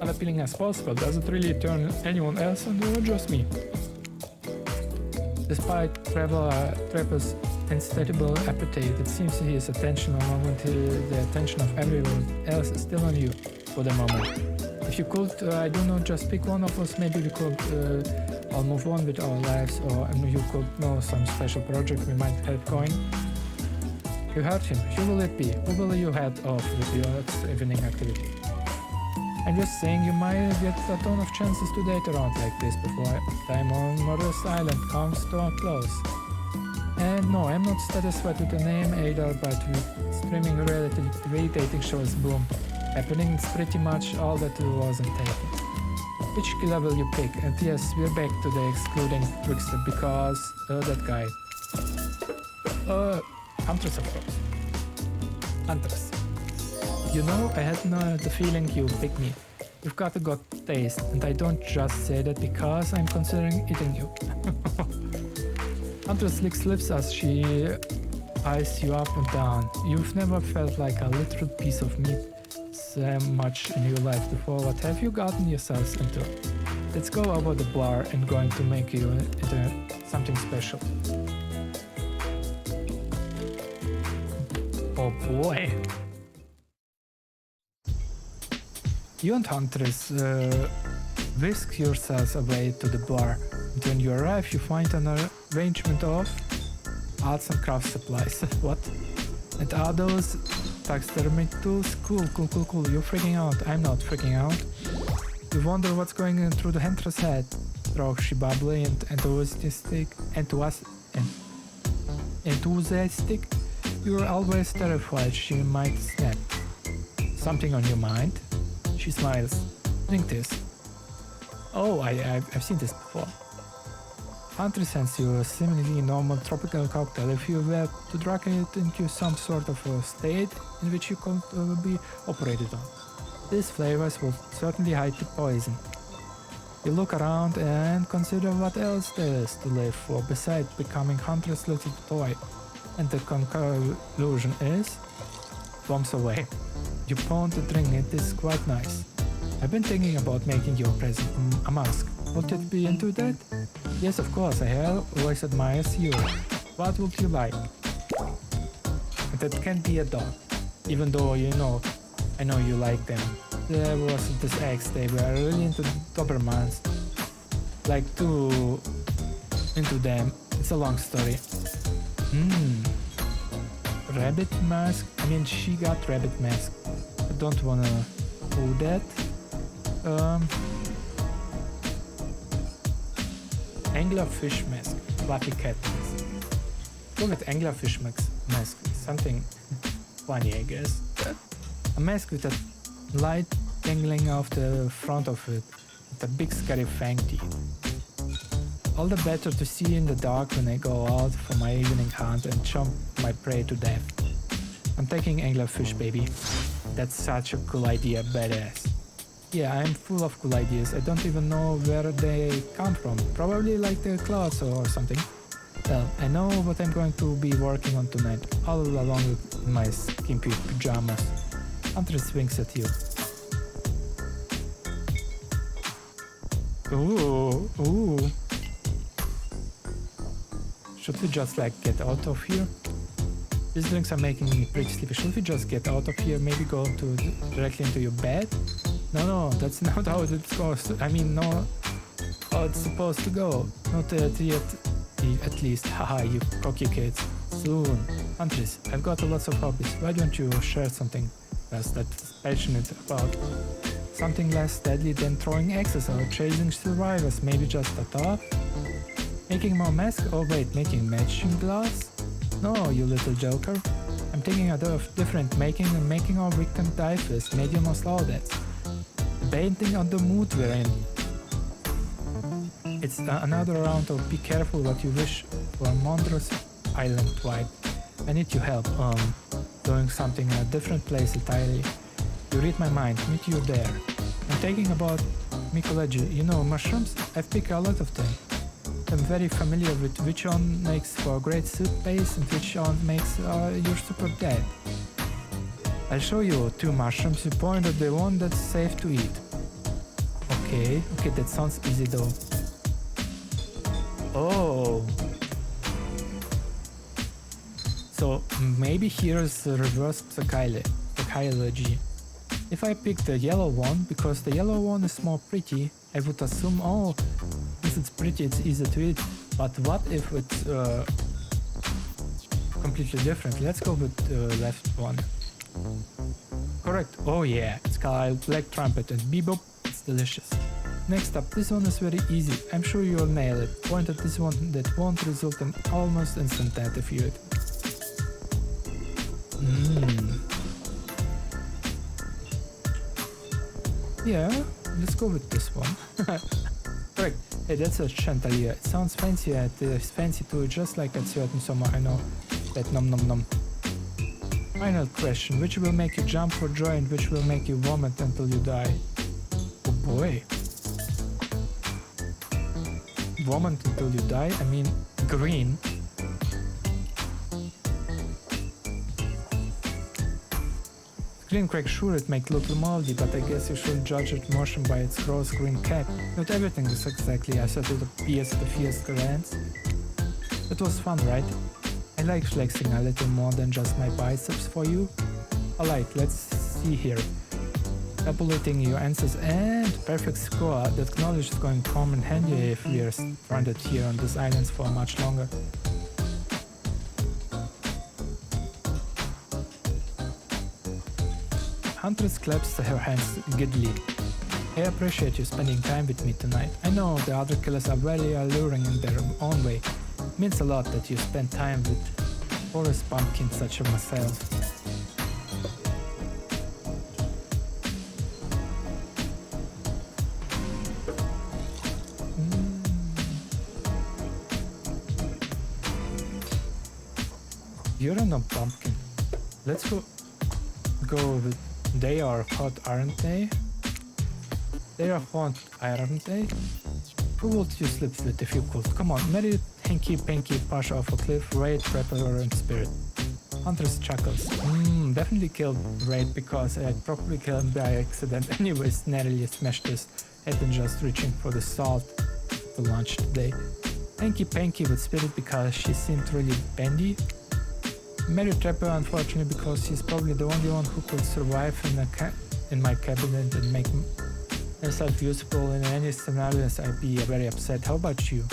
unappealing as possible. Does it really turn anyone else on or just me? Despite Trevor's insatiable appetite, it seems his attention along with the attention of everyone else is still on you for the moment. If you could, I don't know, just pick one of us, maybe we could all move on with our lives, or you could know some special project we might have going. You heard him. Who will it be? Who will you head off with your evening activity? I'm just saying you might get a ton of chances to date around like this before time on Murder's Island comes to a close. And no, I'm not satisfied with the name either, but with streaming reality dating shows boom happening, it's pretty much all that wasn't taken. Which killer will you pick? And yes, we're back to the excluding trickster because that guy. Huntress, of course. Huntress. You know, I had the feeling you picked me. You've got a good taste, and I don't just say that because I'm considering eating you. Huntress licks lips as she eyes you up and down. You've never felt like a literal piece of meat so much in your life before. What have you gotten yourselves into? Let's go over the bar and going to make you into something special. Oh boy. You and Huntress whisk yourselves away to the bar, and when you arrive you find an arrangement of arts and craft supplies. What? And are those taxidermy tools? Cool. You're freaking out. I'm not freaking out. You wonder what's going through the Huntress head. Through she bubbly and enthusiastic. You're always terrified she might snap. Something on your mind? She smiles. Drink this. Oh, I've seen this before. Huntress sends you a seemingly normal tropical cocktail. If you were to drag it into some sort of a state in which you could be operated on, these flavors will certainly hide the poison. You look around and consider what else there is to live for besides becoming Huntress' little toy, and the conclusion is bombs away. You pound the drink. It is quite nice. I've been thinking about making your present a mask. Would it be into that? Yes, of course, I always admires you. What would you like? That can't be a dog. Even though, you know, I know you like them. There was this ex, they were really into Dobermans. Like, too into them. It's a long story. Rabbit mask? I mean, she got rabbit mask. I don't wanna do that. Anglerfish mask. Fluffy cat mask. Go with anglerfish mask. Something funny, I guess. A mask with a light dangling off the front of it, with a big scary fang teeth. All the better to see in the dark when I go out for my evening hunt and chomp my prey to death. I'm taking anglerfish, baby. That's such a cool idea, badass. Yeah, I'm full of cool ideas. I don't even know where they come from. Probably like the clouds or something. Well, I know what I'm going to be working on tonight, all along with my skimpy pajamas. Huntress winks at you. Ooh. Should we just like get out of here? These drinks are making me pretty sleepy. Should we just get out of here? Maybe go directly into your bed? No, that's not how it goes. I mean, no, how it's supposed to go. Not yet, at least. Haha, you cocky kids. Soon. Huntress, I've got lots of hobbies. Why don't you share something else that's passionate about? Something less deadly than throwing axes or chasing survivors. Maybe just a thought? Making more masks? Oh wait, making matching gloves? No, you little joker. I'm thinking of different making and making our victim die first, medium or slow that's. Painting on the mood we're in. It's another round of be careful what you wish for Montrose Island vibe. I need your help doing something in a different place entirely. You read my mind, meet you there. I'm thinking about mycology, you know mushrooms? I've picked a lot of them. I'm very familiar with which one makes for a great soup base and which one makes you super dead. I'll show you 2 mushrooms, you point at the one that's safe to eat. Okay, that sounds easy though. Oh. So maybe here's the reverse psychology. If I pick the yellow one, because the yellow one is more pretty, I would assume, oh, since it's pretty, it's easy to eat. But what if it's completely different? Let's go with the left one. Correct. Oh yeah, it's called Black Trumpet and bebop. It's delicious. Next up, this one is very easy. I'm sure you'll nail it. Point at this one that won't result in almost instant death if you eat. Yeah, let's go with this one. Correct. Hey, that's a chandelier. It sounds fancy, and it's fancy too, just like that certain summer I know. That nom nom nom. Final question, which will make you jump for joy and which will make you vomit until you die? Oh boy. Vomit until you die? I mean, green. Green crack, sure, it might look moldy, but I guess you shouldn't judge its motion by its gross green cap. Not everything is exactly as it appears at the first glance. That was fun, right? I like flexing a little more than just my biceps for you. Alright, let's see here. Tabulating your answers and perfect score. That knowledge is going to come in handy if we are stranded here on these islands for much longer. Huntress claps her hands giddily. I appreciate you spending time with me tonight. I know the other killers are very alluring in their own way. It means a lot that you spend time with forest pumpkins such as myself. You're no pumpkin. Let's go with they are hot, aren't they? They are hot, aren't they? Who would you sleep with if you could? Come on, marry Hanky Panky Pash off a cliff, Raid, Prepper, and Spirit. Huntress chuckles. Definitely killed Raid because I'd probably killed him by accident anyways, narrowly smashed his head and just reaching for the salt. to lunch today. Hanky Panky with Spirit because she seemed really bendy. Mary Trapper unfortunately because she's probably the only one who could survive in my cabinet and make herself usable in any scenarios. I'd be very upset. How about you?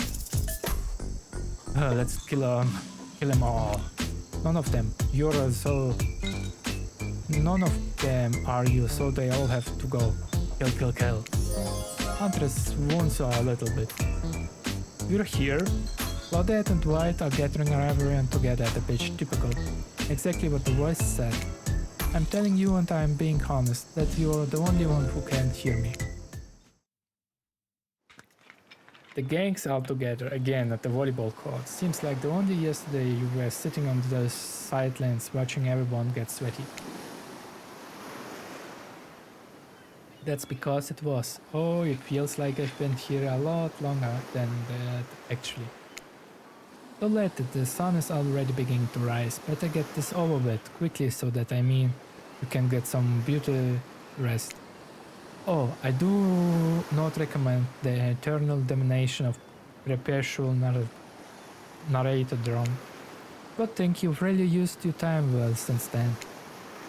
Let's kill them all. None of them. None of them are you, so they all have to go. Kill. Huntress wounds a little bit. We're here. Claudette and White are gathering everyone together at the beach. Typical. Exactly what the voice said. I'm telling you, and I'm being honest, that you're the only one who can hear me. The gang's all together again at the volleyball court. Seems like the only yesterday you were sitting on the sidelines watching everyone get sweaty. That's because it was. Oh, it feels like I've been here a lot longer than that, actually. Don't let it, the sun is already beginning to rise. Better get this over with quickly so that you can get some beauty rest. Oh, I do not recommend the eternal domination of perpetual narrator drone. Good thing you've really used your time well since then.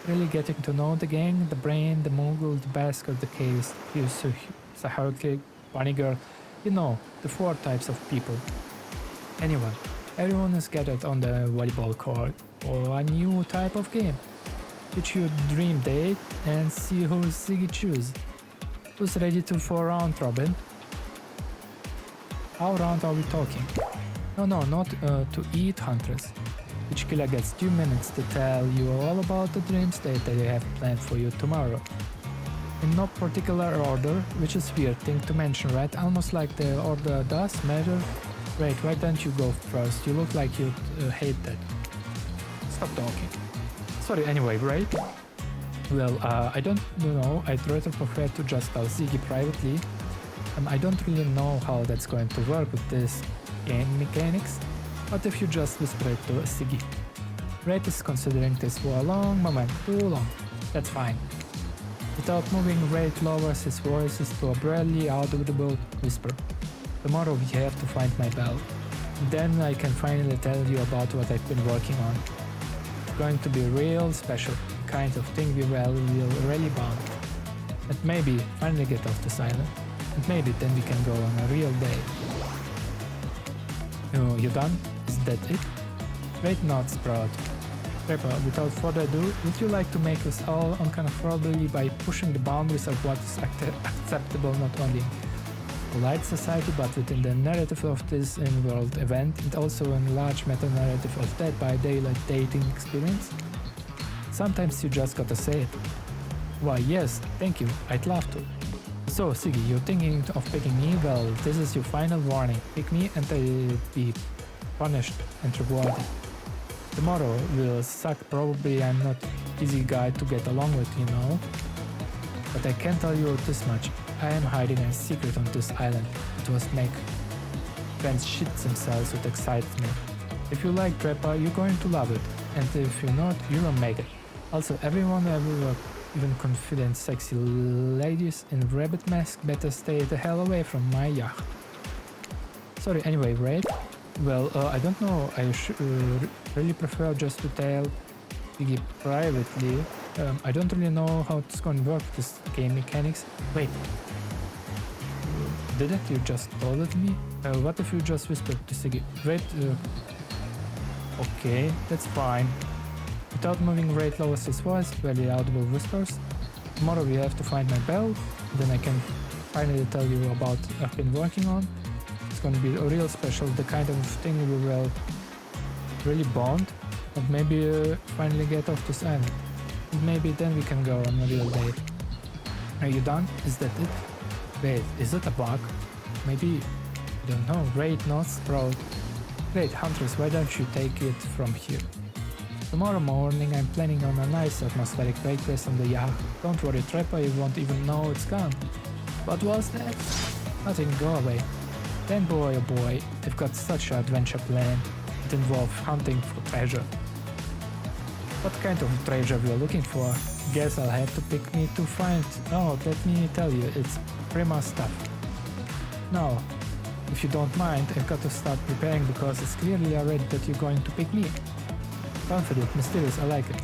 Really getting to know the gang, the brain, the mogul, the bastard, the case, the Sahara bunny girl, you know, the 4 types of people. Anyway, everyone is gathered on the volleyball court for a new type of game. Pitch your dream date and see who Ziggy choose. Who's ready for round robin? How round are we talking? No, not to eat, Huntress. Each killer gets 2 minutes to tell you all about the dream state that they have planned for you tomorrow. In no particular order, which is weird thing to mention, right? Almost like the order does matter. Wait, why don't you go first? You look like you'd hate that. Stop talking. Sorry, anyway, right? Well, I don't know. I'd rather prefer to just tell Ziggy privately. I don't really know how that's going to work with this game mechanics. But if you just whisper it to Ziggy. Red is considering this for a long moment, too long. That's fine. Without moving, Red lowers his voices to a barely audible whisper. Tomorrow we have to find my bell. Then I can finally tell you about what I've been working on. It's going to be real special, the kind of thing we will really bond. And maybe finally get off this island. And maybe then we can go on a real day. You done? Is that it? Great nods, Sprout. Trevor, without further ado, would you like to make us all uncomfortably by pushing the boundaries of what is acceptable not only in polite society but within the narrative of this in-world event and also in a large meta-narrative of Dead by Daylight dating experience? Sometimes you just gotta say it. Why yes, thank you, I'd love to. So, Ziggy, you're thinking of picking me? Well, this is your final warning. Pick me and I'll be punished and rewarded. Tomorrow will suck, probably I'm not easy guy to get along with, you know. But I can tell you this much. I am hiding a secret on this island. It was make friends shit themselves with excitement. If you like Trapper, you're going to love it. And if you're not, you will make it. Also, everyone everywhere, even confident sexy ladies in rabbit mask, better stay the hell away from my yacht. Sorry, anyway, right? Well, I don't know, I really prefer just to tell Ziggy privately. I don't really know how it's going to work, this game mechanics. Wait, didn't you just told it me? What if you just whispered to Ziggy? Wait, okay, that's fine. Without moving, Ray lowers his voice, very audible whispers. Tomorrow we have to find my bell, then I can finally tell you about what I've been working on. It's going to be a real special, the kind of thing we will really bond, and maybe finally get off this island. And maybe then we can go on a real date. Are you done? Is that it? Wait, is it a bug? Maybe, I don't know. Great, not Sprout. Great, Huntress, why don't you take it from here? Tomorrow morning I'm planning on a nice atmospheric breakfast on the yacht. Don't worry, Trapper, you won't even know it's gone. What was that? Nothing, go away. Then boy oh boy, they've got such an adventure plan. It involves hunting for treasure. What kind of treasure we're looking for? Guess I'll have to pick me to find. Oh, let me tell you, it's Prima stuff. No, If you don't mind, I've got to start preparing because it's clearly already that you're going to pick me. Confident, mysterious, I like it.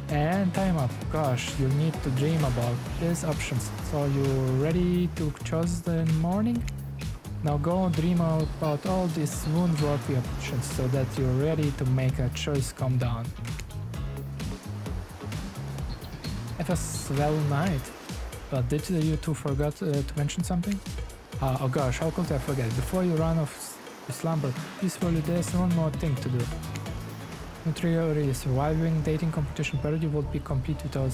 And time up. Gosh, you need to dream about these options. So you're ready to choose the morning? Now go dream about all these wound-worthy options so that you're ready to make a choice come down. Have a swell night. But did you two forget to mention something? Oh gosh, how could I forget? Before you run off to slumber peacefully, there's one more thing to do. Nutriary surviving dating competition parody would be complete without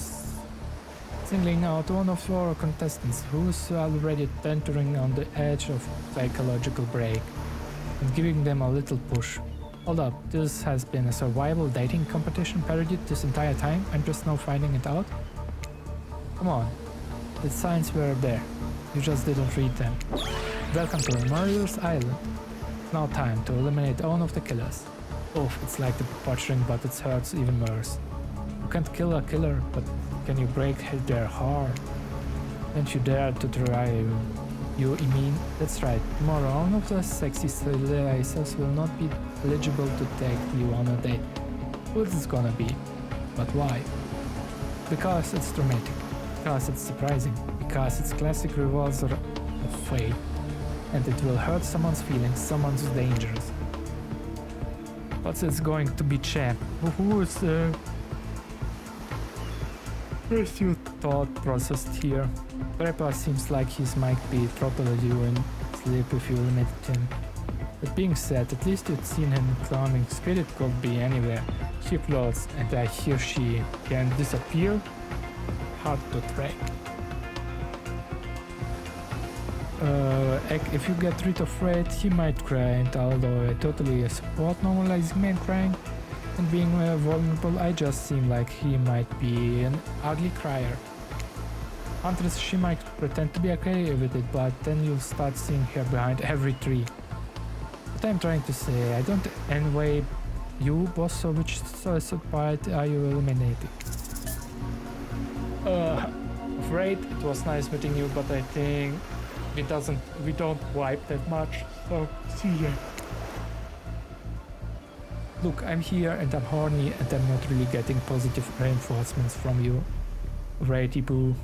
singling out one of our contestants who's already teetering on the edge of psychological break and giving them a little push. Hold up, this has been a survival dating competition parody this entire time? I'm just now finding it out? Come on, the signs were there. You just didn't read them. Welcome to Mario's Island. It's now time to eliminate one of the killers. Oof, it's like the butchering, but it hurts even worse. You can't kill a killer, but can you break their heart? Don't you dare to try. You mean? That's right. Tomorrow, one of the sexy slicers will not be eligible to take you on a date. Who is gonna be? But why? Because it's dramatic. Because it's surprising. Because it's classic reversal of fate. And it will hurt someone's feelings, someone's dangerous. But it's going to be champ. Who's where's your thought process here? Grandpa seems like he might be throttled you in sleep if you limit him. That being said, at least you've seen him clowning. Spirit could be anywhere. She floats, and I hear she can disappear. Hard to track. If you get rid of Red, he might cry, and although I totally support normalizing men crying and being vulnerable, I just seem like he might be an ugly crier. Huntress, she might pretend to be okay with it, but then you'll start seeing her behind every tree. What I'm trying to say, I don't envy you, boss, so which part are you eliminating? Afraid it was nice meeting you, but I think we don't wipe that much, so see ya. Look, I'm here and I'm horny and I'm not really getting positive reinforcements from you. Righty boo.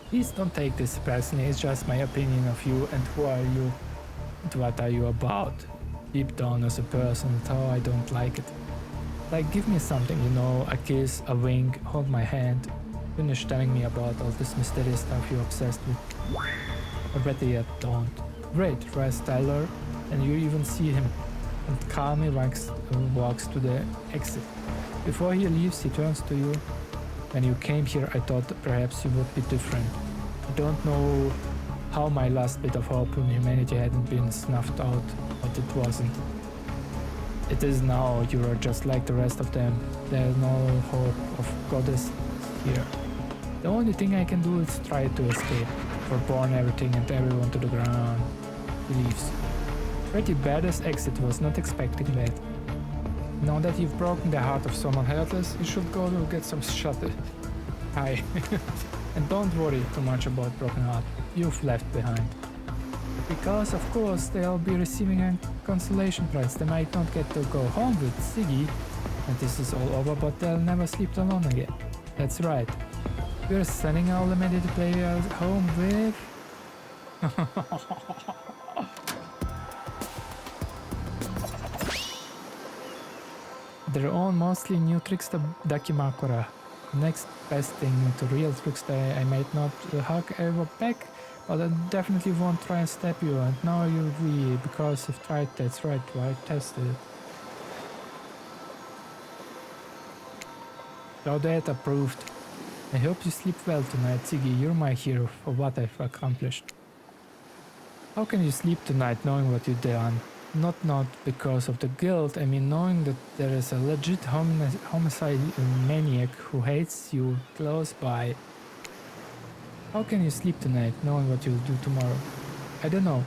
Please don't take this personally, it's just my opinion of you and who are you and what are you about. Deep down as a person, how I don't like it. Like, give me something, you know, a kiss, a wink, hold my hand. Finish telling me about all this mysterious stuff you're obsessed with. Or better yet, don't. Great, tries Tyler, and you even see him, and calmly walks to the exit. Before he leaves, he turns to you. When you came here, I thought perhaps you would be different. I don't know how my last bit of hope in humanity hadn't been snuffed out, but it wasn't. It is now. You are just like the rest of them. There's no hope of goddess here. The only thing I can do is try to escape, or burn everything and everyone to the ground. He leaves. Pretty badass exit, was not expecting that. Now that you've broken the heart of someone helpless, you should go to get some shot. Hi. And don't worry too much about broken heart you've left behind. Because of course they'll be receiving a consolation prize. They might not get to go home with Siggy, and this is all over, but they'll never sleep alone again. That's right. We're sending our limited players home with... their own mostly new trickster Dakimakura. Next best thing to real trickster, I might not hug ever back, but I definitely won't try and stab you, and now you will, because you've tried. That's right, I tested it. So that approved. I hope you sleep well tonight, Ziggy. You're my hero for what I've accomplished. How can you sleep tonight knowing what you've done? Not because of the guilt, I mean knowing that there is a legit homicide maniac who hates you close by. How can you sleep tonight knowing what you'll do tomorrow? I don't know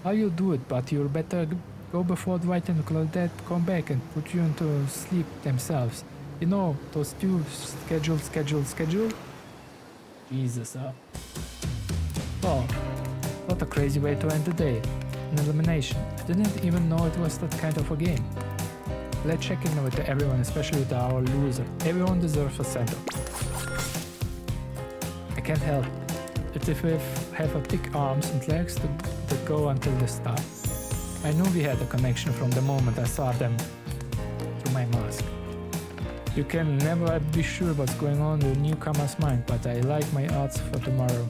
how you'll do it, but you'll better go before Dwight and Claudette come back and put you into sleep themselves. You know, those two schedule. Jesus, Oh, what a crazy way to end the day. an elimination. I didn't even know it was that kind of a game. Let's check in with everyone, especially with our loser. Everyone deserves a send-off. I can't help it if we have a thick arms and legs that go until the start. I knew we had a connection from the moment I saw them through my mask. You can never be sure what's going on in the newcomer's mind, but I like my odds for tomorrow.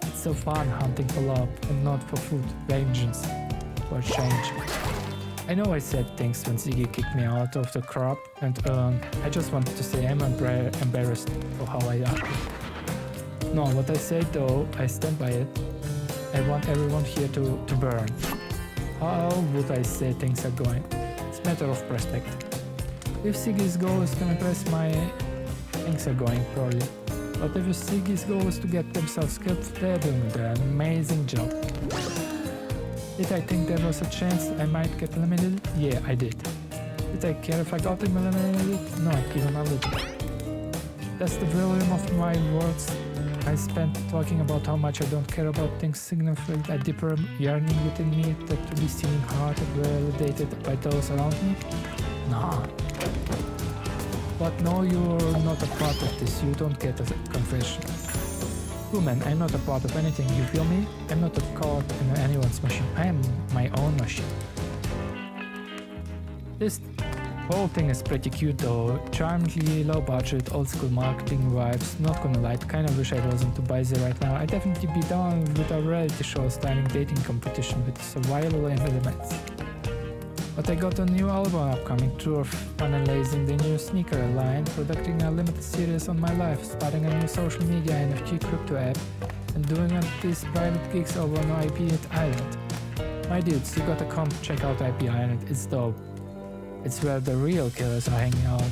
It's so fun hunting for love and not for food, vengeance, for change. I know I said things when Ziggy kicked me out of the crop, and I just wanted to say I'm embarrassed for how I acted. No, what I said though, I stand by it. I want everyone here to burn. How would I say things are going? It's a matter of perspective. If Ziggy's goal is to impress things are going poorly. But if Ziggy's goal is to get themselves killed, they're doing an amazing job. Did I think there was a chance I might get eliminated? Yeah, I did. Did I care if I got eliminated? Not even a little. That's the volume of my words I spent talking about how much I don't care about things significant, a deeper yearning within me that to be seen, heard, and validated by those around me? Nah. But no, you're not a part of this, you don't get a confession. Woman, I'm not a part of anything, you feel me? I'm not a cog in anyone's machine, I am my own machine. This whole thing is pretty cute though, charmingly low budget, old school marketing vibes, not gonna lie, kinda wish I wasn't too busy right now. I'd definitely be down with a reality show styling dating competition with survival elements. But I got a new album upcoming, tour finalizing the new sneaker line, producing a limited series on my life, starting a new social media NFT crypto app, and doing these private gigs over on IP Island. My dudes, you gotta come check out IP Island, it's dope. It's where the real killers are hanging out.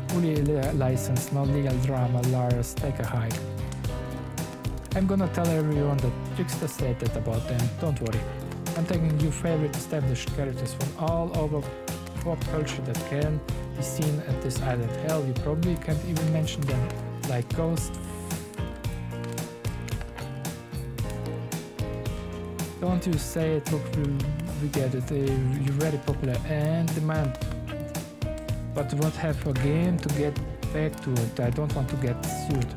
Fully licensed, no legal drama, liars, take a hike. I'm gonna tell everyone that Trickster said that about them, don't worry. I'm taking your favorite established characters from all over pop culture that can be seen at this island. Hell, you probably can't even mention them, like Ghost. Don't you say it, look, we get it, you're very popular and demand. But won't have a game to get back to it, I don't want to get sued.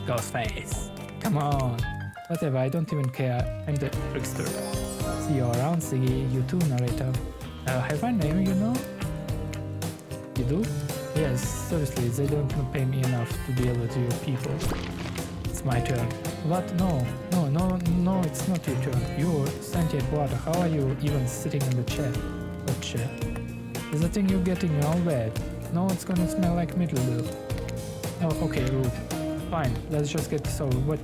Ghostface, come on. Whatever, I don't even care, I'm the trickster. See you around, Ziggy, you too, narrator. Have I name, you know? You do? Yes, seriously, they don't pay me enough to deal with you people. It's my turn. What? No, it's not your turn. You're sentient water, how are you even sitting in the chair? What chair? Is the thing you're getting all wet? No, it's gonna smell like mildew. Oh, okay, rude. Fine, let's just get this over. What?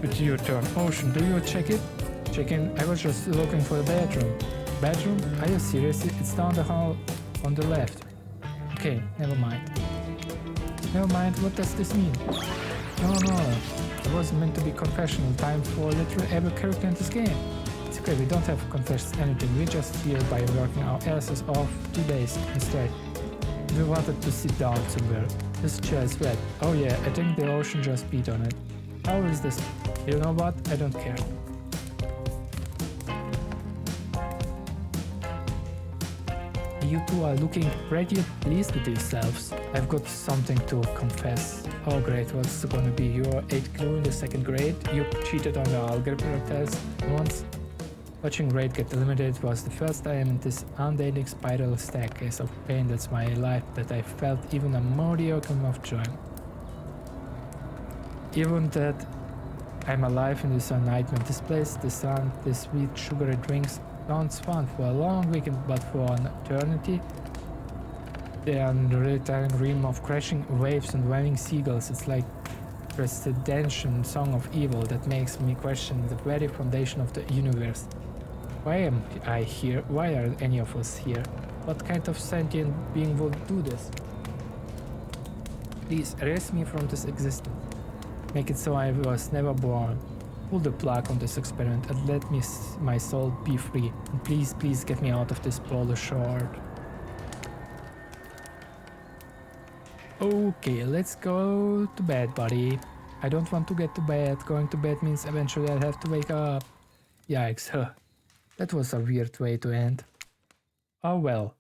It's your turn. Ocean, do you check it? Check in. I was just looking for the bedroom. Bedroom? Are you serious? It's down the hall on the left. Okay, never mind. Never mind, what does this mean? No. It wasn't meant to be confessional time for literally every character in this game. It's okay, we don't have to confess anything. We're just here by working our asses off 2 days instead. We wanted to sit down somewhere. This chair is wet. Oh yeah, I think the ocean just beat on it. How is this? You know what? I don't care. You two are looking pretty pleased with yourselves. I've got something to confess. Oh great, what's gonna be your 8th clue in the 2nd grade? You cheated on the algebra test once. Watching grade get eliminated was the first time in this unending spiral staircase of pain that's my life that I felt even a modicum of joy. Even that I'm alive in this nightmare. This place, the sun, the sweet sugary drinks sounds fun for a long weekend, but for an eternity, the unreturning dream of crashing waves and waving seagulls, it's like presidential song of evil that makes me question the very foundation of the universe. Why am I here? Why are any of us here? What kind of sentient being would do this? Please erase me from this existence. Make it so I was never born. Pull the plug on this experiment and let my soul be free. And please get me out of this polar shore. Okay, let's go to bed, buddy. I don't want to get to bed. Going to bed means eventually I'll have to wake up. Yikes, huh. That was a weird way to end. Oh well.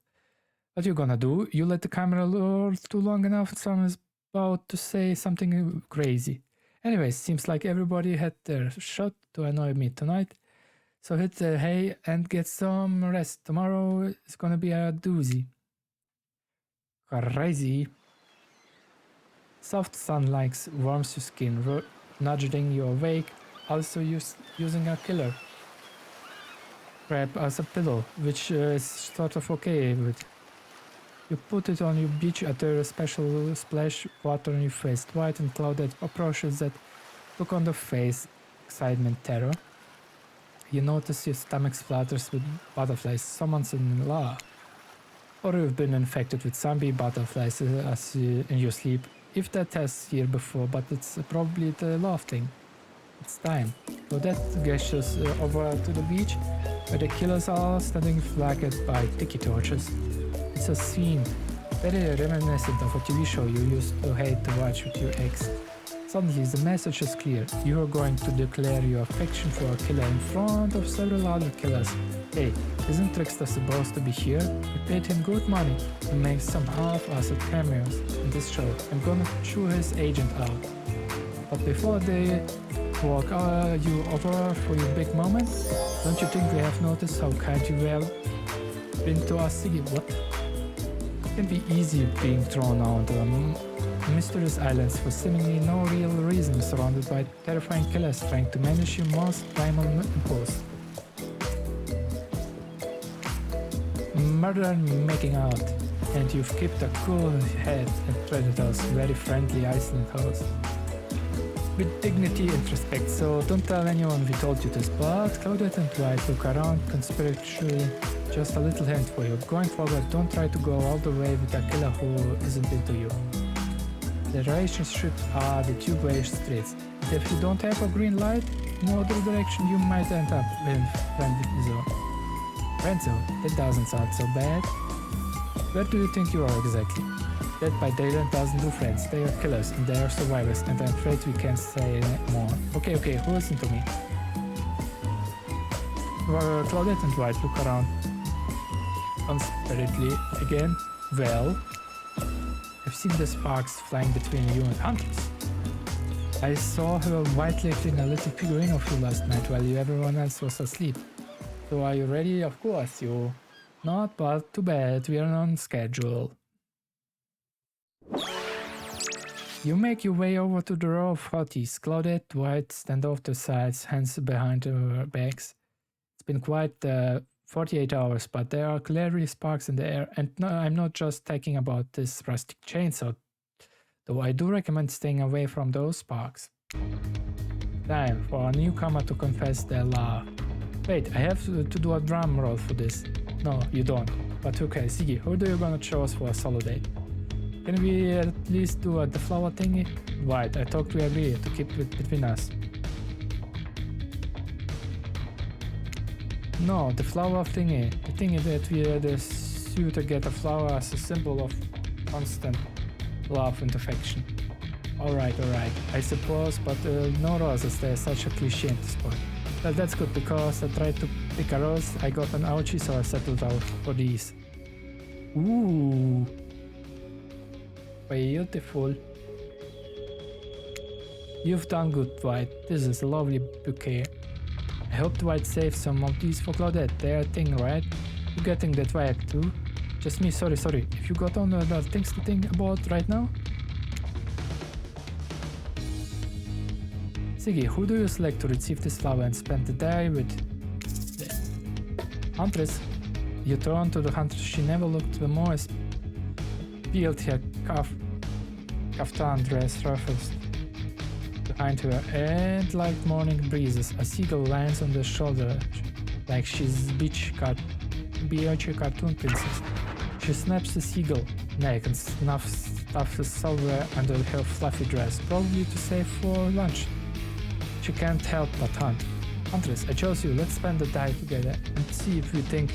What you gonna do? You let the camera roll too long enough and someone's about to say something crazy. Anyways, seems like everybody had their shot to annoy me tonight. So hit the hay and get some rest. Tomorrow is gonna be a doozy. Crazy. Soft sunlight warms your skin, nudging you awake. Also using a killer crab as a pillow, which is sort of okay with. You put it on your beach after a special splash water on your face. Dwight and Claudette approaches that look on the face, excitement, terror. You notice your stomach flutters with butterflies. Someone's in love. Or you've been infected with zombie butterflies in your sleep. If that has here before, but it's probably the love thing. It's time. Claudette gestures over to the beach, where the killers are standing flanked by tiki torches. It's a scene very reminiscent of a TV show you used to hate to watch with your ex. Suddenly the message is clear. You are going to declare your affection for a killer in front of several other killers. Hey, isn't Trickster supposed to be here? We paid him good money to make some half-assed cameos in this show. I'm gonna chew his agent out. But before they walk you over for your big moment, don't you think we have noticed how kind you have been to us, Siggy? What? It can be easy being thrown out on mysterious islands for seemingly no real reason, surrounded by terrifying killers trying to manage your most primal impulse. Murder and making out, and you've kept a cool head and treated us very friendly Iceland host. With dignity and respect, so don't tell anyone we told you this, but Claudette and Dwight look around conspiratorially. Just a little hint for you. Going forward, don't try to go all the way with a killer who isn't into you. The relationships are the two-way streets. And if you don't have a green light in other direction, you might end up in friend zone. Friend zone? That doesn't sound so bad. Where do you think you are exactly? Dead by Daylight doesn't do friends. They are killers and they are survivors, and I'm afraid we can't say more. Okay, who listen to me? Claudette and Dwight look around conspirately again. Well, I've seen the sparks flying between you and Huntress. I saw her white lifting a little figurine of you last night while everyone else was asleep. So are you ready? Of course you. Not, but too bad, we are on schedule. You make your way over to the row of hotties. Claudette, Dwight stand off the sides, hands behind their backs. It's been quite 48 hours, but there are clearly sparks in the air, and no, I'm not just talking about this rustic chainsaw, though I do recommend staying away from those sparks. Time for a newcomer to confess their love. Wait, I have to do a drum roll for this. No, you don't. But okay, Siggy, who do you gonna choose for a solo date? Can we at least do the flower thingy? Right, I thought we agreed to keep it between us. No, the flower thingy. The thingy that we had a suitor get a flower as a symbol of constant love and affection. Alright, I suppose, but no roses, there's such a cliche at this point. Well, that's good, because I tried to pick a rose, I got an ouchie, so I settled out for these. Ooh. Beautiful. You've done good, Dwight. This is a lovely bouquet. I hope Dwight saves some of these for Claudette. They're a thing, right? You getting that vibe too? Just me, sorry. If you got other things to think about right now? Siggy, who do you select to receive this flower and spend the day with? Huntress. You turn to the Huntress. She never looked the most. Peeled her kaftan dress ruffles behind her, and like morning breezes, a seagull lands on the shoulder like she's beach cartoon princess. She snaps the seagull neck and stuffs the silver under her fluffy dress, probably to save for lunch. She can't help but hunt. Huntress, I chose you. Let's spend the day together and see if we think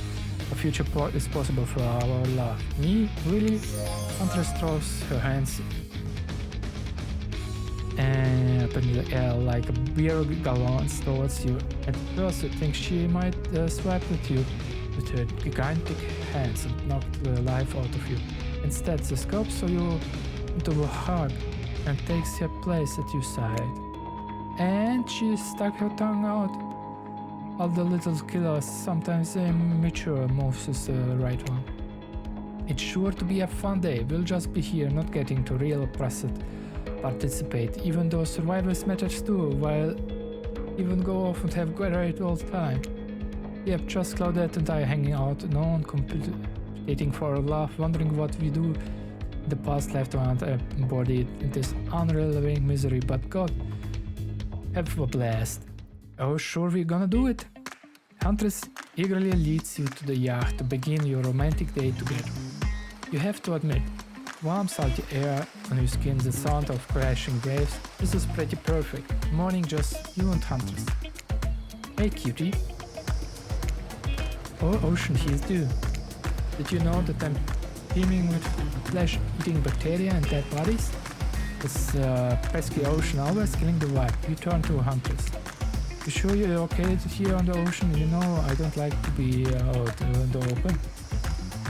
a future is possible for our love. Me? Really? Huntress throws her hands up in the air like a beer gallons towards you. At first you think she might swipe at you with her gigantic hands and knock the life out of you. Instead, the scopes you into a hug and takes her place at your side. And she stuck her tongue out. All the little killers, sometimes immature moves is the right one. It's sure to be a fun day. We'll just be here, not getting to real participate, even though survivors matters too, while even go off and have great old time. Yep, just Claudette and I hanging out, no one competing for a laugh, wondering what we do in the past left embodied in this unrelevant misery, but God, have a blast. Oh, sure, we're gonna do it. Huntress eagerly leads you to the yacht to begin your romantic day together. You have to admit, warm salty air on your skin, the sound of crashing waves, this is pretty perfect. Morning just you and Huntress. Hey cutie. Oh, ocean he's due. Did you know that I'm teeming with flesh-eating bacteria and dead bodies? This pesky ocean always killing the vibe. You turn to Huntress. You sure you're okay here on the ocean? You know I don't like to be out in the open.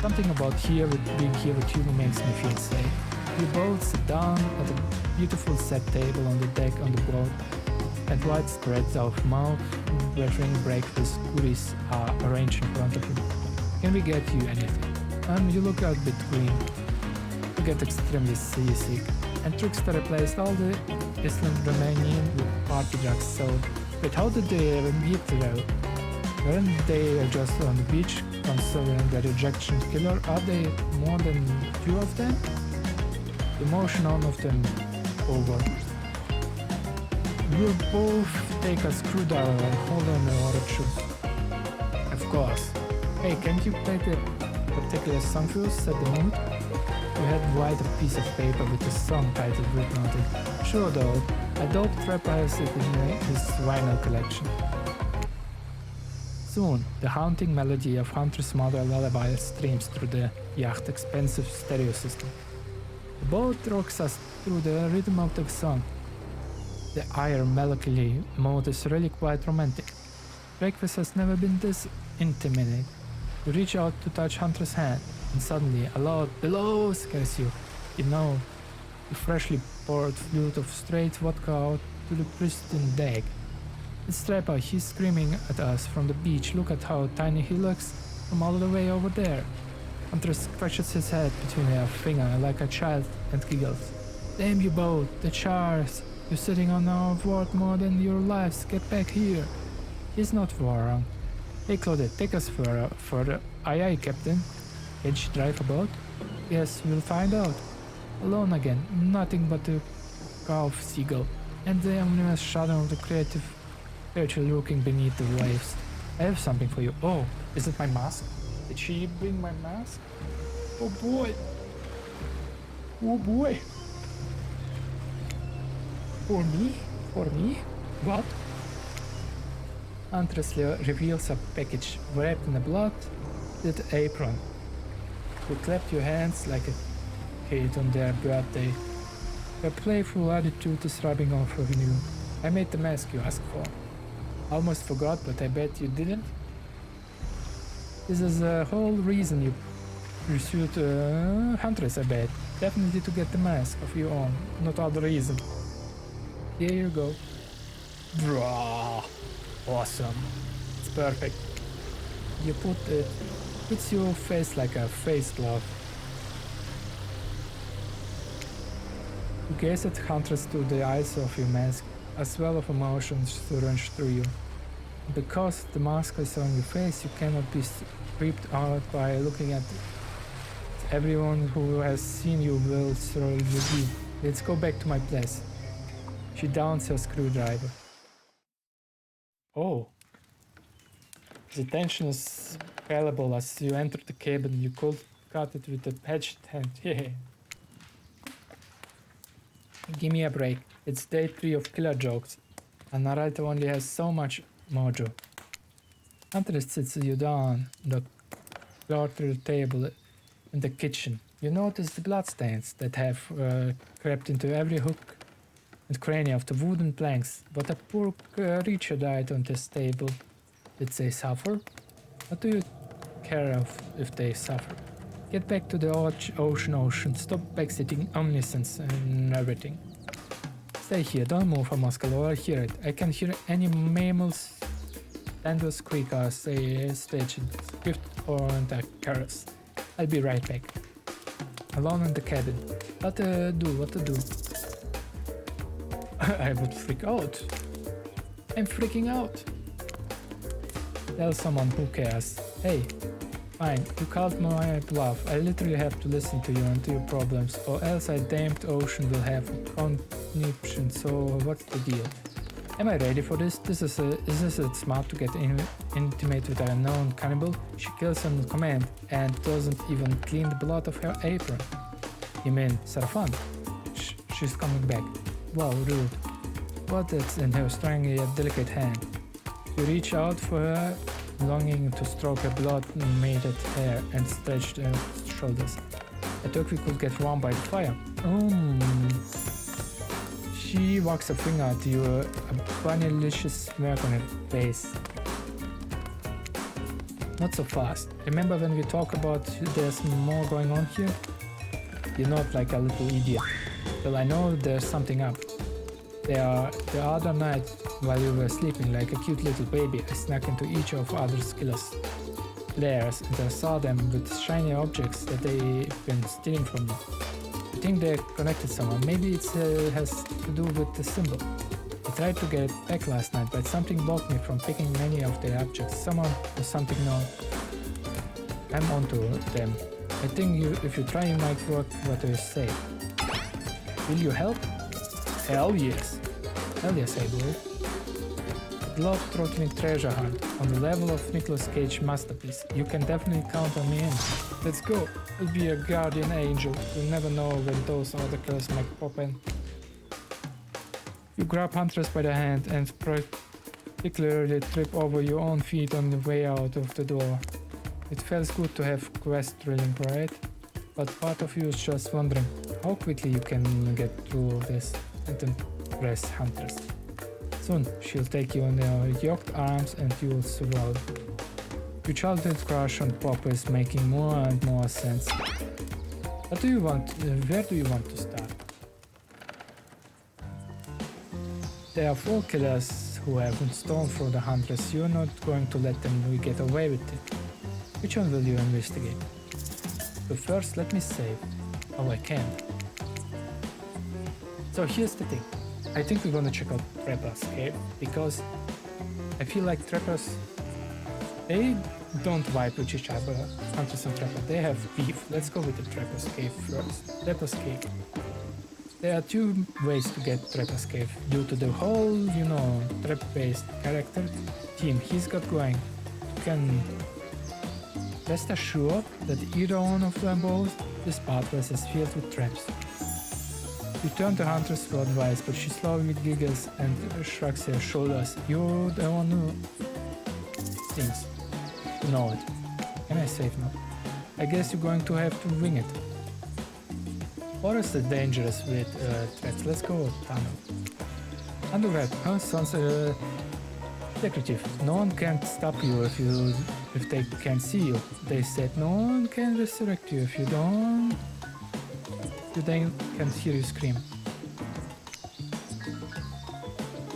Something about being here with you makes me feel safe. You both sit down at a beautiful set table on the deck on the boat, and wide spreads of mouth-watering breakfast goodies are arranged in front of you. Can we get you anything? You look a bit green. You get extremely seasick, and Trickster replaced all the Island Romanian with party drugs, so but how did they meet though? Weren't they just on the beach considering the rejection killer? Are there more than two of them? The motion on of them over. We'll both take a screwdriver and hold on the other shoes. Of course. Hey, can't you play the particular song for us? Said the mood. You had write a piece of paper with the song title written on it. Sure though, I doubt Trapper has it in his vinyl collection. Soon, the haunting melody of Huntress' mother lullaby streams through the yacht's expensive stereo system. The boat rocks us through the rhythm of the song. The iron melancholy mode is really quite romantic. Breakfast has never been this intimate. You reach out to touch Huntress' hand, and suddenly a loud "below" scares you. You know, the freshly poured flute of straight vodka out to the pristine deck. It's Trapper, he's screaming at us from the beach. Look at how tiny he looks from all the way over there. Huntress scratches his head between her finger like a child and giggles. Damn you both, the chars! You're sitting on our worth more than your lives. Get back here. He's not wrong. Hey Claudette, take us further. Aye aye, Captain. Can she drive a boat? Yes, we'll find out. Alone again, nothing but a calf seagull, and the ominous shadow of the creative creature lurking beneath the waves. I have something for you. Oh, is it my mask? Did she bring my mask? Oh boy. Oh boy. For me? For me? What? Huntress reveals a package wrapped in a blood-red apron. You clapped your hands like a kid on their birthday. Her playful attitude is rubbing off on you. I made the mask you asked for. Almost forgot, but I bet you didn't. This is the whole reason you pursued Huntress, I bet. Definitely to get the mask of your own, not other reason. Here you go. Bro, awesome. It's perfect. You puts your face like a face glove. You gaze at Huntress through the eyes of your mask. A swell of emotions runs through you. Because the mask is on your face, you cannot be creeped out by looking at it. Everyone who has seen you will surely be. Let's go back to my place. She downs her screwdriver. Oh. The tension is palpable as you enter the cabin. You could cut it with a hatchet hand. Give me a break. It's day 3 of killer jokes. A narrator only has so much mojo. Huntress sits you down on the cluttered table in the kitchen. You notice the bloodstains that have crept into every hook and crania of the wooden planks. But a poor creature died on this table. Did they suffer? What do you care of if they suffer? Get back to the ocean. Stop backseating omniscience and everything. Stay here, don't move a muscle or I'll hear it. I can hear any mammal's tendrils squeak as they stretch swift on the caress. I'll be right back. Alone in the cabin. What to do? I would freak out. I'm freaking out. Tell someone who cares. Hey, fine, you called my bluff. I literally have to listen to you and to your problems, or else I damned ocean will have a conniption, so what's the deal? Am I ready for this? Is this smart to get intimate with a known cannibal? She kills on command and doesn't even clean the blood of her apron. You mean Sarafan? She's coming back. Wow, rude. What that's in her strong yet delicate hand. You reach out for her, longing to stroke her blood-mated hair and stretch her shoulders. I thought we could get warm by the fire. She walks a finger at you, a bunnylicious smirk on her face. Not so fast. Remember when we talk about there's more going on here? You nod like a little idiot. Well, I know there's something up. The other night, while you were sleeping like a cute little baby, I snuck into each of others' killers' lairs and I saw them with shiny objects that they've been stealing from you. I think they're connected somehow. Maybe it has to do with the symbol. I tried to get it back last night, but something blocked me from picking many of the objects. Someone or something known. I'm onto them. I think if you try, you might work what I say. Will you help? Hell yes. Hell yes, I will. Globe-trotting treasure hunt on the level of Nicolas Cage masterpiece. You can definitely count on me in. Let's go. I'll be a guardian angel. You'll never know when those other killers might pop in. You grab Huntress by the hand and particularly trip over your own feet on the way out of the door. It feels good to have quest thrilling, right? But part of you is just wondering how quickly you can get through this and impress Huntress. Soon she'll take you in her yoked arms and you'll swallow. Your childhood crush on Pop is making more and more sense. What do you want? Where do you want to start? There are 4 killers who have stolen from the Huntress. You're not going to let them get away with it. Which one will you investigate? But first, let me save. Oh, I can. So here's the thing. I think we're gonna check out Trapper's Cave because I feel like Trappers, they don't vibe with each other. Huntress and Trapper, they have beef. Let's go with the Trapper's Cave first. Trapper's Cave. There are 2 ways to get Trapper's Cave due to the whole, trap-based character team he's got going. You can rest assured that either one of them both, this pathway is filled with traps. You turn to Huntress for advice, but she slowly giggles and shrugs her shoulders. You're the one who seems to know it. Can I save now? I guess you're going to have to wing it. Forest is dangerous with threats. Let's go tunnel. Underground, sounds secretive. No one can stop you if they can see you. They said no one can resurrect you if you don't. They can hear you scream.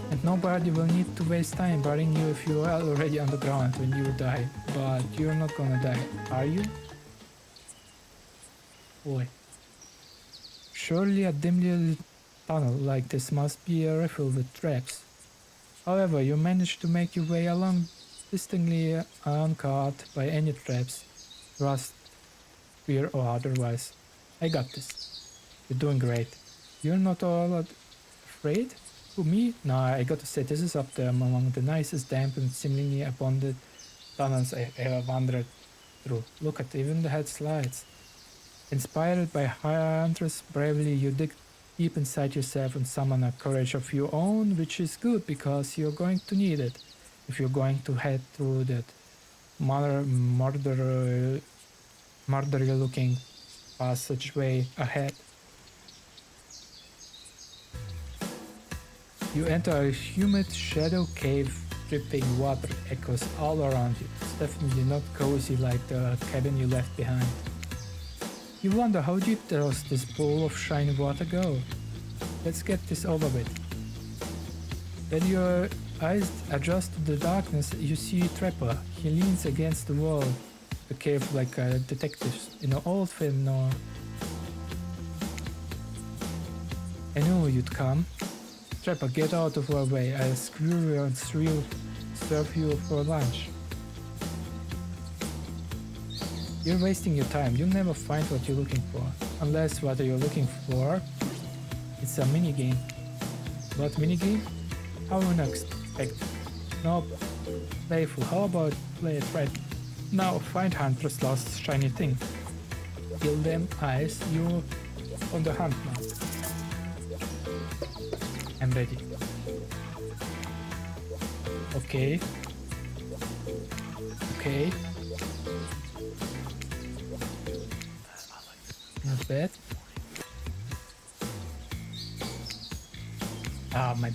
And nobody will need to waste time burying you if you are already underground when you die. But you're not gonna die, are you? Boy. Surely a dimly lit tunnel like this must be a riddled with traps. However, you managed to make your way along distinctly uncaught by any traps, rust, fear or otherwise. I got this. You're doing great. You're not all afraid? Who, me? Nah, I gotta say, this is up there among the nicest, damp and seemingly abundant tunnels I ever wandered through. Look at even the head slides. Inspired by Huntress bravery, you dig deep inside yourself and summon a courage of your own, which is good because you're going to need it if you're going to head through that murdery looking passageway ahead. You enter a humid shadow cave, dripping water echoes all around you. It's definitely not cozy like the cabin you left behind. You wonder how deep does this pool of shiny water go? Let's get this over with. When your eyes adjust to the darkness, you see Trapper. He leans against the wall, the cave like detectives in an old film noir. I knew you'd come. Trapper, get out of our way. I'll screw you and serve you for lunch. You're wasting your time. You'll never find what you're looking for. Unless what you're looking for is a minigame. What minigame? How unexpected. Nope. Playful. How about play it right now? Find Huntress' lost shiny thing. Kill them, eyes, you on the hunt now. I'm ready. Okay. Okay. Not bad. Ah, my...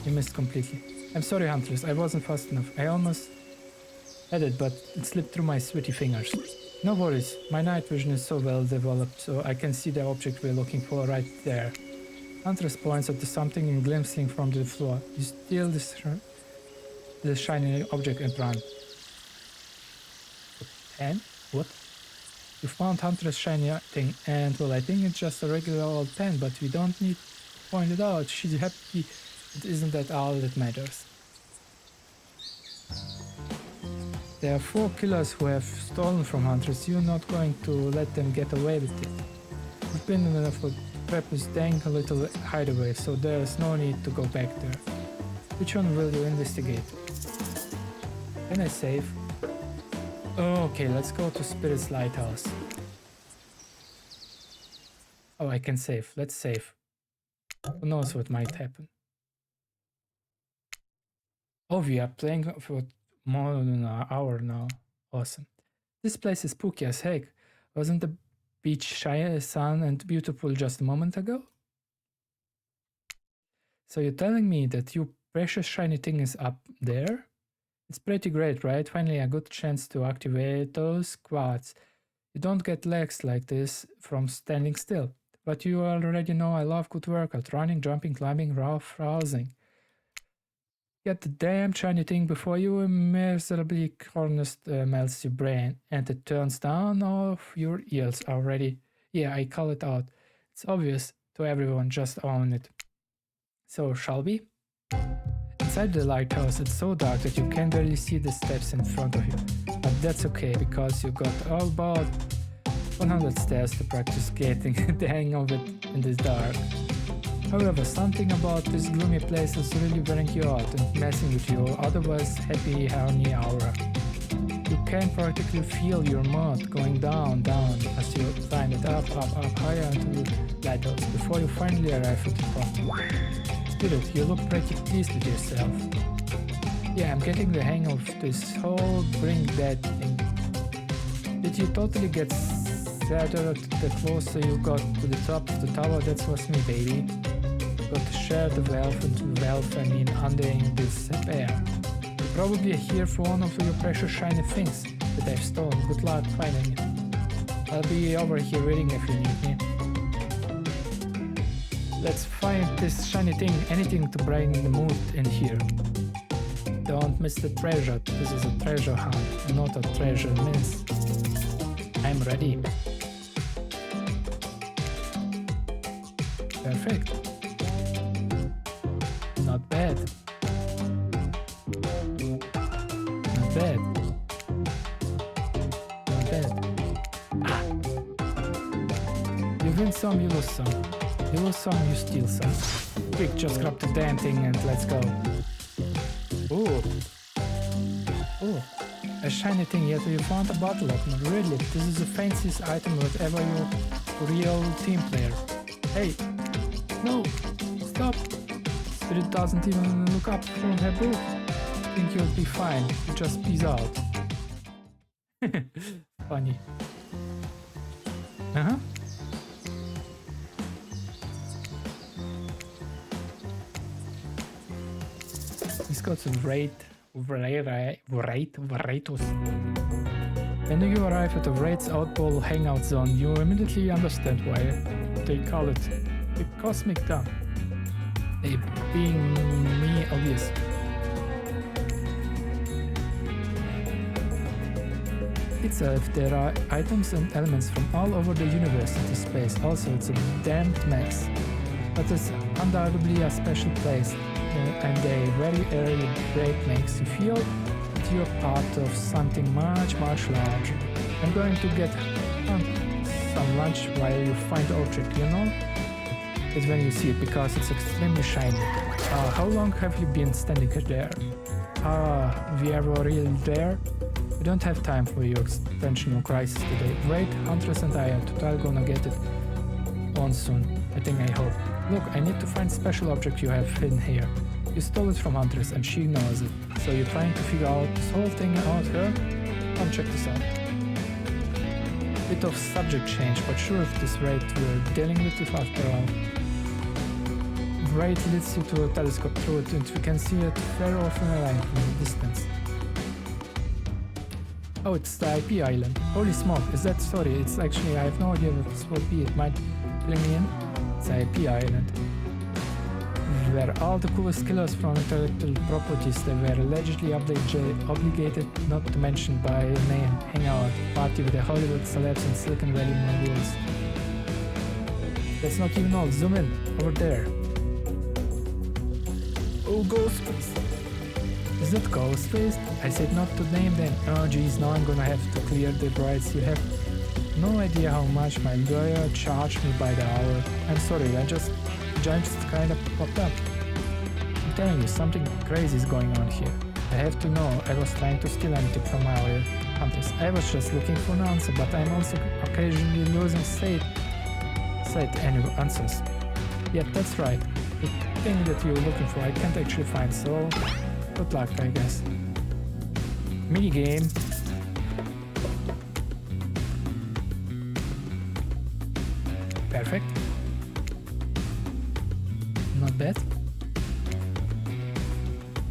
You missed completely. I'm sorry, Huntress. I wasn't fast enough. I almost had it, but it slipped through my sweaty fingers. No worries. My night vision is so well developed, so I can see the object we're looking for right there. Huntress points at something glistening from the floor. You steal the shiny object and run. And what? You found Huntress' shiny thing, and well, I think it's just a regular old pen, but we don't need to point it out. She's happy. It isn't that all that matters. There are 4 killers who have stolen from Huntress. You're not going to let them get away with it. You've been enough for Trapper's dang little hideaway, so there's no need to go back there. Which one will you investigate? Can I save? Okay, let's go to Spirit's Lighthouse. Oh, I can save. Let's save. Who knows what might happen? Oh, we are playing for more than an hour now. Awesome. This place is spooky as heck. Wasn't the beach shy, sun and beautiful just a moment ago? So you're telling me that your precious shiny thing is up there? It's pretty great, right? Finally a good chance to activate those quads. You don't get legs like this from standing still. But you already know I love good workout. Running, jumping, climbing, rousing. Get the damn shiny thing before you miserably cornest melts your brain and it turns down off your ears already. Yeah, I call it out. It's obvious to everyone, just own it. So, shall we? Inside the lighthouse, it's so dark that you can barely see the steps in front of you. But that's okay, because you got about 100 stairs to practice getting the hang of it in this dark. However, something about this gloomy place is really wearing you out and messing with your otherwise happy, horny aura. You can practically feel your mood going down as you climb it up, higher into the lighthouse before you finally arrive at the top. Spirit, you look pretty pleased with yourself. Yeah, I'm getting the hang of this whole bring that thing. Did you totally get sadder the closer you got to the top of the tower? That was me, baby. Got to share the wealth, and wealth I mean undoing this air. You're probably here for one of your precious shiny things that I've stolen. Good luck finding it. I'll be over here waiting if you need me. Let's find this shiny thing, anything to bring the mood in here. Don't miss the treasure. This is a treasure hunt, not a treasure miss. I'm ready. Perfect. Not bad. Not bad. Not bad. Ah. You win some, you lose some. You lose some, you steal some. Quick, just grab the damn thing and let's go. Ooh. Ooh. A shiny thing, yet you found a bottle opener. Really, this is the fanciest item whatever you're a real team player. Hey. No. Stop. Spirit doesn't even look up from her book. Think you'll be fine. You just peace out. Funny. to Wraithos. When you arrive at the Wraith's Outpool hangout zone, you immediately understand why they call it the Cosmic Dump. They being me obvious. Itself, there are items and elements from all over the universe into space. Also, it's a damned mess. But it's undoubtedly a special place, and a very early break makes you feel that you're part of something much larger. I'm going to get some lunch while you find the object, you know? It's when you see it, because it's extremely shiny. How long have you been standing there? We are really there? We don't have time for your existential crisis today. Wait, Huntress and I are totally gonna get it on soon. I hope. Look, I need to find special object you have hidden here. You stole it from Huntress and she knows it. So you're trying to figure out this whole thing out her? Come check this out. Bit of subject change, but sure if this Wraith we're dealing with it after all. Wraith leads you to a telescope through it and we can see it very often alive from a distance. Oh, it's the IP island. Holy smoke, is that sorry? It's actually, I have no idea what this will be. It might fill me in. It's the IP island. Where all the coolest killers from intellectual properties that were allegedly obligated, not to mention by name, hang out, party with the Hollywood celebs and Silicon Valley moguls. That's not even all. Zoom in, over there. Oh, Ghostface. Is that Ghostface? I said not to name them. Oh geez, now I'm gonna have to clear the rights. You have no idea how much my lawyer charged me by the hour. I'm sorry, I just kind of popped up. I'm telling you, something crazy is going on here. I have to know I was trying to steal anything from my lawyer, Huntress. I was just looking for an answer, but I'm also occasionally losing sight any answers. Yep, that's right. The thing that you're looking for I can't actually find, so good luck, I guess. Minigame. Perfect. Not bad.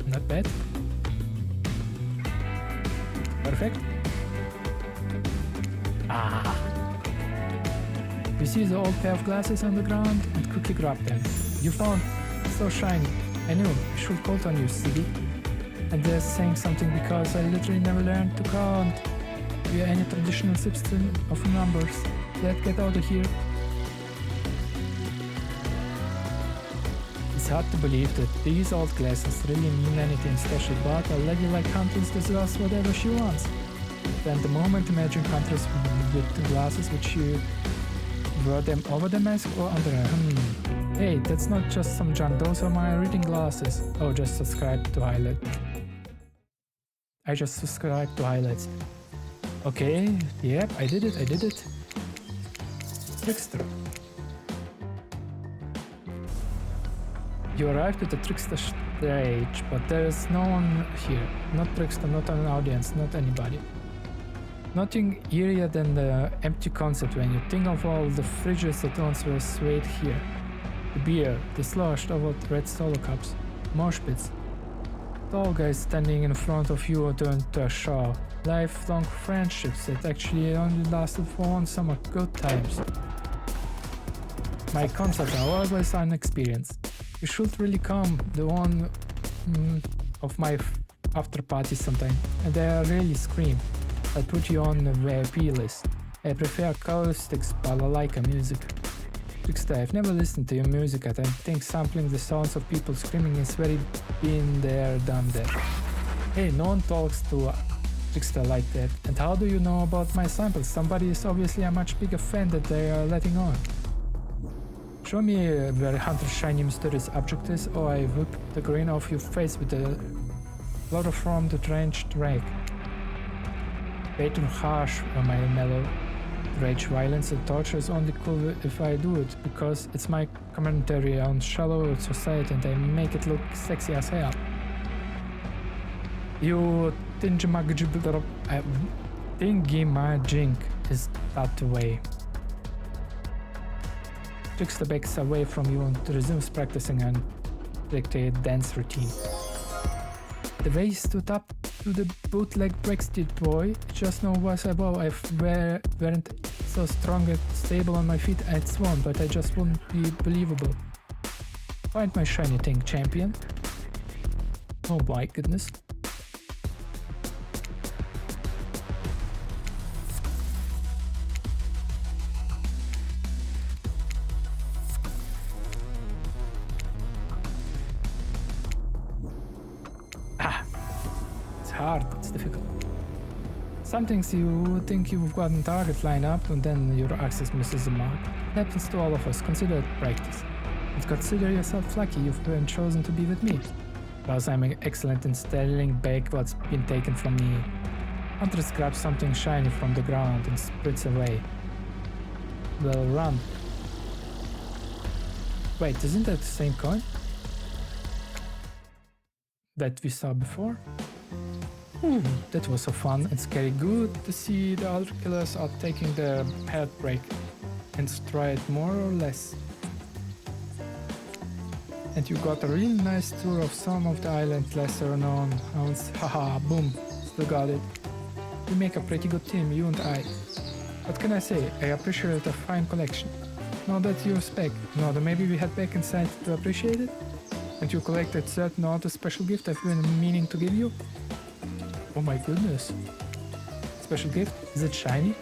Not bad. Perfect. Ah. You see the old pair of glasses on the ground and quickly grab them. You found so shiny. I knew I should count on you, silly. And they're saying something because I literally never learned to count via any traditional system of numbers. Let's get out of here. It's hard to believe that these old glasses really mean anything special, but a lady like Huntress deserves whatever she wants. Then the moment imagine Huntress with the glasses, which you wear them over the mask or under her. Hey, that's not just some junk, those are my reading glasses. Oh, just subscribe to highlight. I just subscribed to highlights. Okay, yep, I did it. Trickster. You arrived at the Trickster stage, but there is no one here. Not Trickster, not an audience, not anybody. Nothing eerier than the empty concept when you think of all the fridges that once were swayed here. The beer, the sloshed over red solo cups, mosh pits. Tall guys standing in front of you turned to a show. Lifelong friendships that actually only lasted for one summer. Good times. My concerts are always an experience. You should really come the one of my after parties sometime, and they are really scream. I'll put you on the VIP list. I prefer acoustics, but I like music. Trickster, I've never listened to your music, and I think sampling the sounds of people screaming is very been there, done that. Hey, no one talks to Trickster like that. And how do you know about my samples? Somebody is obviously a much bigger fan that they are letting on. Show me where Hunter's shiny mysterious object is, or I whip the grin off your face with a lot from the drenched rag. Way too harsh on my mellow. Rage, violence and torture is only cool if I do it, because it's my commentary on shallow society and I make it look sexy as hell. You thingy-majink is that way. Trickster backs away from you and resumes practicing an dictated dance routine. The way he stood up to the bootleg Brexit boy just now was above. I weren't so strong and stable on my feet at Swan, but I just wouldn't be believable. Find my shiny thing, champion. Oh my goodness. It's hard, it's difficult. Some things you think you've gotten target line up and then your access misses the mark. It happens to all of us, consider it practice. And consider yourself lucky you've been chosen to be with me. Plus I'm excellent in stealing back what's been taken from me. Huntress grabs something shiny from the ground and sprints away. Well run. Wait, isn't that the same coin that we saw before? That was so fun and scary. Good to see the other killers are taking their heartbreak and stride more or less. And you got a really nice tour of some of the island's lesser known hounds. Haha, boom, still got it. We make a pretty good team, you and I. What can I say? I appreciate a fine collection. Now that you respect, now that maybe we head back inside to appreciate it? And you collected certain other special gift I've been meaning to give you? Oh my goodness. Special gift? Is it shiny?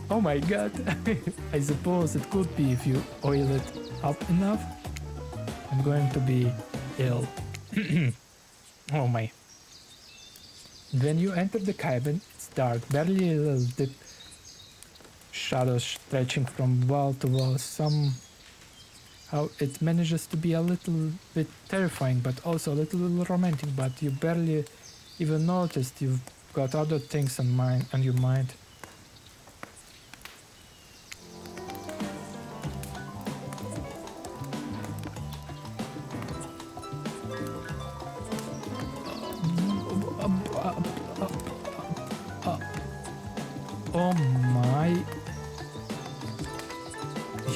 Oh my god. I suppose it could be if you oil it up enough. I'm going to be ill. Oh my. When you enter the cabin, it's dark, barely a little dip. Shadows stretching from wall to wall. Somehow it manages to be a little bit terrifying, but also a little romantic, but you barely even noticed you've got other things on your mind. Oh my.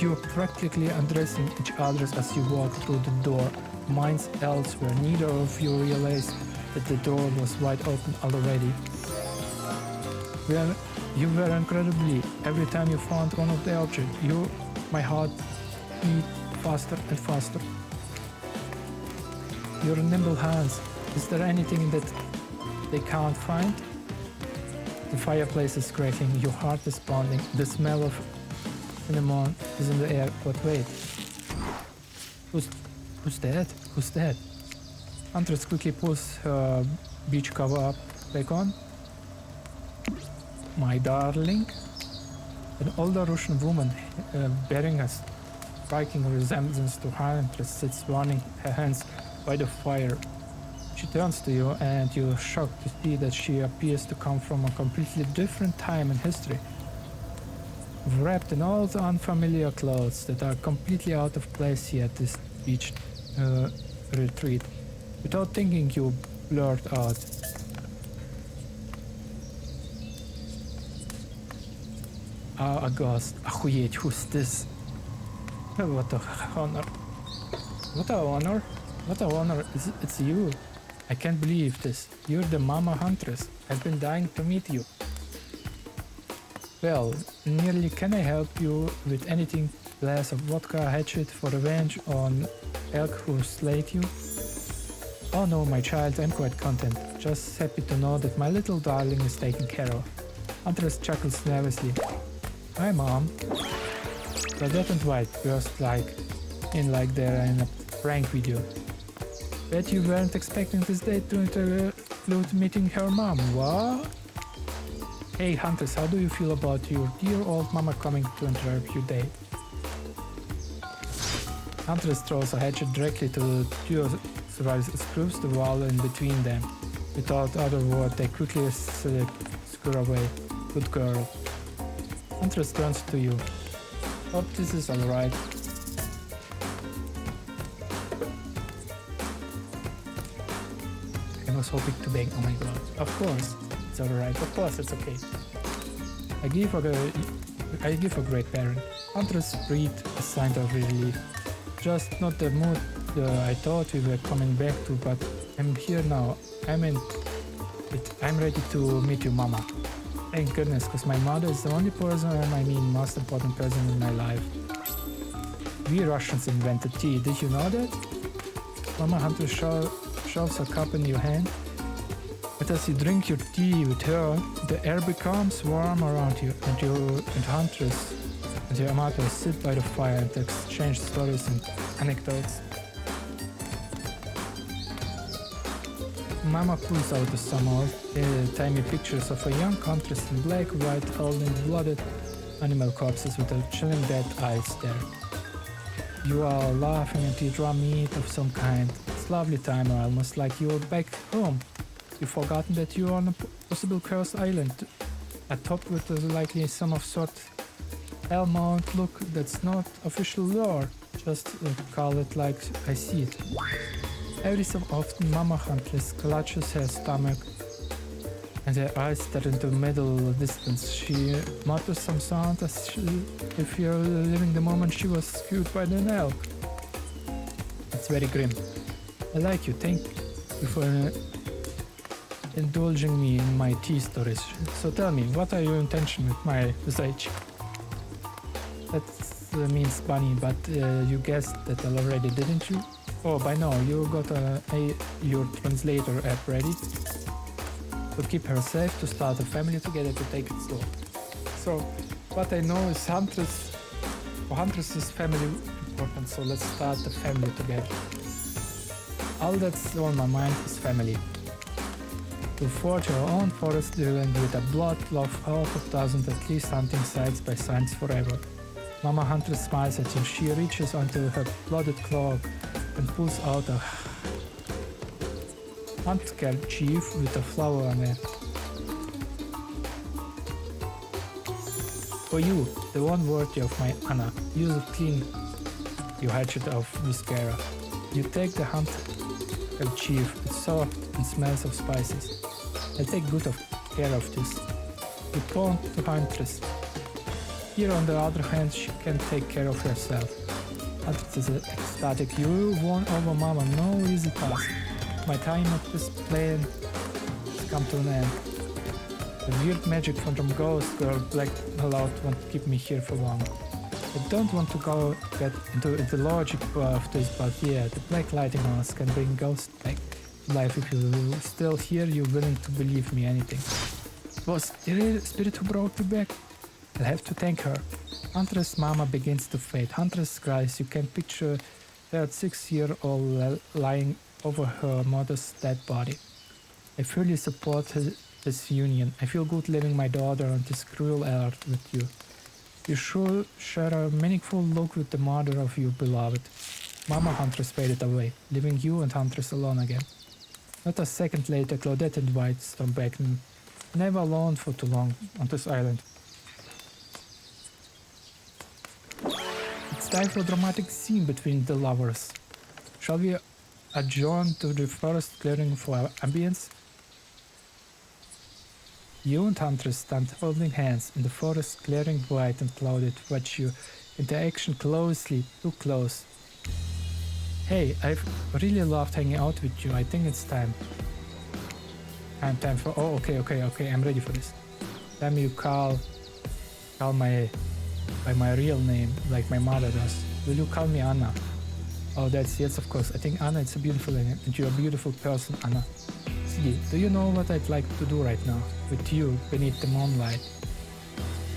You're practically undressing each other as you walk through the door. Minds elsewhere. Neither of you realized that the door was wide open already. Well, you were incredibly. Every time you found one of the objects, my heart beat faster and faster. Your nimble hands. Is there anything that they can't find? The fireplace is cracking, your heart is pounding, the smell of cinnamon is in the air, but wait. Who's dead? Who's dead? Huntress quickly pulls her beach cover up back on. My darling. An older Russian woman bearing a striking resemblance to Huntress sits warming her hands by the fire. She turns to you and you're shocked to see that she appears to come from a completely different time in history. Wrapped in all the unfamiliar clothes that are completely out of place here at this beach retreat. Without thinking, you blurt out. A ghost. Охуеть, who's this? What a honor. What a honor. What a honor. It's you. I can't believe this. You're the Mama Huntress. I've been dying to meet you. Well, nearly can I help you with anything? Glass of vodka, hatchet for revenge on elk who slayed you? Oh no, my child, I'm quite content. Just happy to know that my little darling is taken care of. Huntress chuckles nervously. Hi, Mom. The red and white burst like they're in a prank video. Bet you weren't expecting this date to include meeting her mom, what? Hey Huntress, how do you feel about your dear old mama coming to interrupt your date? Huntress throws a hatchet directly to the duo survivors, screws the wall in between them. Without other word, they quickly screw away. Good girl. Huntress turns to you. Hope this is alright. I was hoping to beg. Oh my god. Of course. It's alright. Of course it's okay. I give a great parent. Huntress breathed a sign of relief. Just not the mood I thought we were coming back to, but I'm here now. I'm ready to meet you, Mama. Thank goodness, because my mother is the only person, and I mean most important person in my life. We Russians invented tea, did you know that? Mama Huntress shoves a cup in your hand. But as you drink your tea with her, the air becomes warm around you, and Huntress and your mother sit by the fire and exchange stories and anecdotes. Mama pulls out some old, tiny pictures of a young Huntress in black and white holding blooded animal corpses with a chilling dead eyes there. You are laughing and you draw meat of some kind. It's lovely time, almost like you're back home. You've forgotten that you're on a possible cursed island, atop with likely some of sort Hellmount look that's not official lore. Just call it like I see it. Every so often Mama Huntress clutches her stomach and her eyes stare into middle distance. She mutters some sound as if you're living the moment she was skewed by the elk. It's very grim. I like you, thank you for indulging me in my tea stories. So tell me, what are your intentions with my usage? That means bunny, but you guessed that already, didn't you? Oh, by now you got your translator app ready to keep her safe, to start a family together, to take it slow. So, what I know is for Huntress is family important, so let's start the family together. All that's on my mind is family. To forge our own forest island with a blood of half a dozen at least hunting sites by science forever. Mama Huntress smiles at you. She reaches onto her blooded claw and pulls out a handkerchief with a flower on it. For you, the one worthy of my Anna, use it clean, you hatchet of Viscera. You take the handkerchief, it's soft and smells of spices. I'll take good care of this. You point to Huntress. Here on the other hand, she can take care of herself. Huntress is ecstatic. You won over Mama, no easy task. My time at this plane has come to an end. The weird magic from the ghost girl Black Cloud won't keep me here for long. I don't want to get into the logic of this, but yeah, the black lighting on us can bring ghosts back to life. If you're still here, you're willing to believe me anything. It was the real spirit who brought me back. I'll have to thank her. Huntress' mama begins to fade. Huntress cries. You can picture her 6-year-old lying over her mother's dead body. I fully support this union. I feel good leaving my daughter on this cruel earth with you. You sure share a meaningful look with the mother of your beloved. Mama Huntress faded away, leaving you and Huntress alone again. Not a second later, Claudette and White stormed back, never alone for too long on this island. It's time for a dramatic scene between the lovers. Shall we adjourn to the forest clearing for ambience? You and Huntress stand holding hands in the forest clearing. White and Claudette watch you into action closely, too close. Hey, I've really loved hanging out with you. I think it's time. Time for... Oh, okay, I'm ready for this. Time you call my... by my real name, like my mother does. Will you call me Anna? Oh, that's... Yes, of course. I think Anna, it's a beautiful name. And you're a beautiful person, Anna. See, do you know what I'd like to do right now? With you, beneath the moonlight.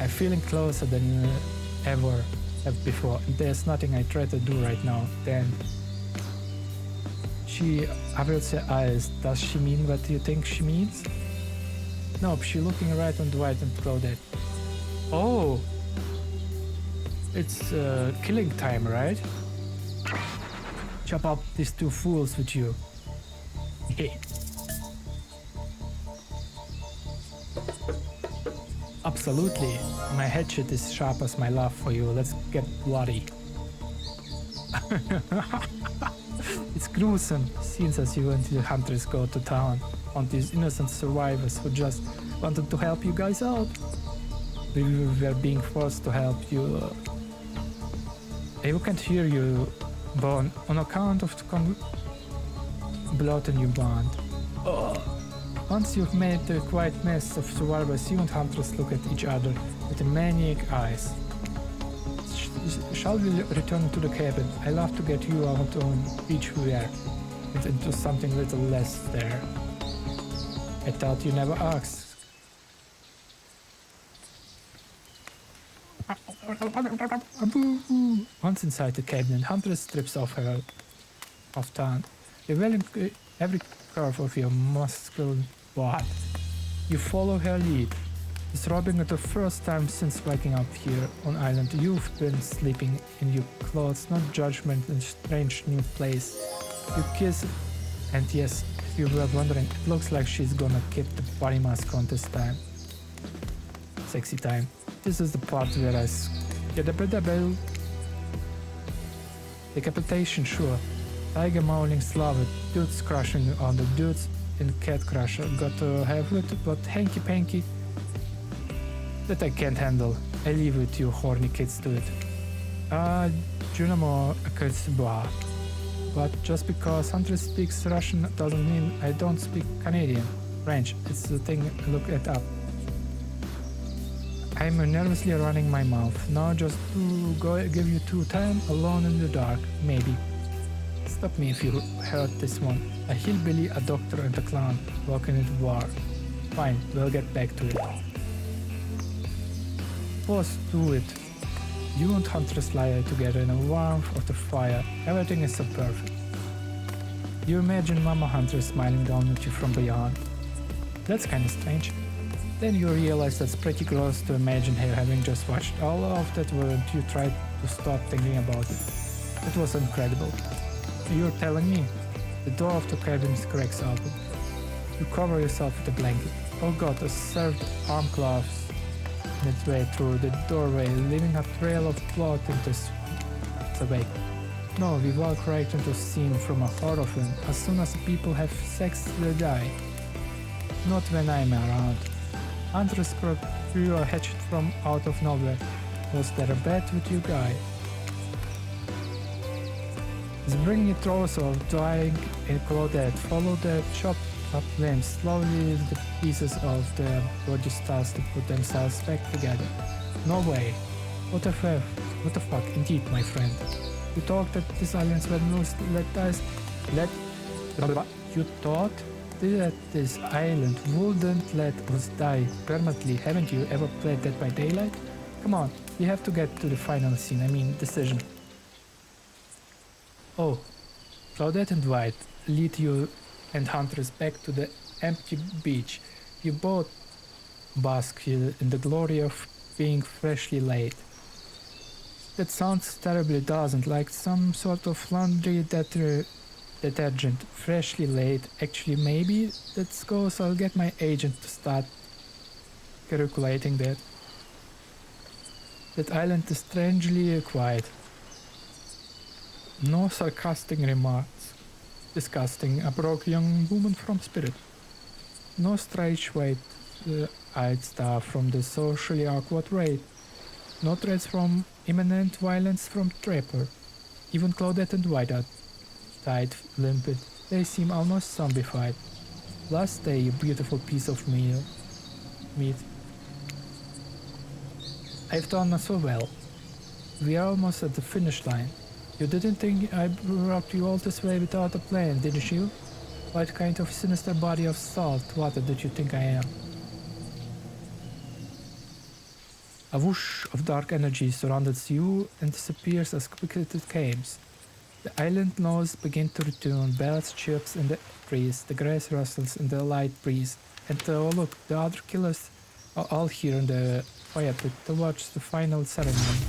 I'm feeling closer than ever have before. And there's nothing I try to do right now. Then... She averts her eyes. Does she mean what you think she means? Nope, she's looking right on Dwight and Claudette. Oh! It's killing time, right? Chop up these two fools with you. Absolutely. My hatchet is sharp as my love for you. Let's get bloody. It's gruesome scenes as you and the Huntress go to town on these innocent survivors who just wanted to help you guys out. We were being forced to help you. I can't hear you But on account of the bloating you bond. Once you've made the quiet mess of survivors, you and Huntress look at each other with maniac eyes. Shall we return to the cabin? I love to get you out on beach wear and into something a little less there. I thought you never asked. Once inside the cabin, Huntress strips off her kaftan, revealing every curve of your muscular body. You follow her lead. It's robbing it the first time since waking up here on island. You've been sleeping in your clothes, not judgment in a strange new place. You kiss, and yes, if you were wondering, it looks like she's gonna keep the body mass contest time. Sexy time. This is the part where I decapitation, sure. Tiger mauling slava, dudes crushing on the dudes in Cat Crusher. Got to have it, but hanky panky. That I can't handle. I leave it you horny kids to it. Junamo Kutsba. But just because Huntress speaks Russian doesn't mean I don't speak Canadian. French, it's the thing, look it up. I'm nervously running my mouth. Now just to give you 2 time alone in the dark, maybe. Stop me if you heard this one. A hillbilly, a doctor, and a clown walking into war. Fine, we'll get back to it. Boss, do it. You and Huntress lie together in the warmth of the fire. Everything is so perfect. You imagine Mama Huntress smiling down at you from beyond. That's kinda strange. Then you realize that's pretty gross to imagine her having just watched all of that and you tried to stop thinking about it. It was incredible. You're telling me? The door of the cabin cracks open. You cover yourself with a blanket. Oh god, a served arm cloths midway through the doorway, leaving a trail of blood into the wake. No, we walk right into a scene from a horror film. As soon as people have sex, they die. Not when I'm around. Huntress threw a hatchet from out of nowhere. Was there a bet with you, guy? It's bringing it throws of dying in Claudette. Follow the chopped up limbs. Slowly the pieces of the body starts to put themselves back together. No way. What the fuck, indeed, my friend. You thought that these aliens were You thought that this island wouldn't let us die permanently. Haven't you ever played Dead by Daylight? Come on, we have to get to the final scene, decision. Oh, Claudette and White lead you and Huntress back to the empty beach. You both bask in the glory of being freshly laid. That sounds terribly, doesn't, like some sort of laundry detergent, freshly laid. Actually, maybe that goes. I'll get my agent to start calculating that. That island is strangely quiet. No sarcastic remarks. Disgusting, a broke young woman from Spirit. No strange eyed staff from the socially awkward raid. No threats from imminent violence from Trapper. Even Claudette and White are tied, limpid. They seem almost zombified. Last day, you beautiful piece of meat. I've done so well. We are almost at the finish line. You didn't think I brought you all this way without a plan, didn't you? What kind of sinister body of salt water did you think I am? A whoosh of dark energy surrounds you and disappears as quickly as it came. The island noise begins to return, bells chirps in the trees, the grass rustles in the light breeze, and oh look, the other killers are all here in the fire pit to watch the final ceremony.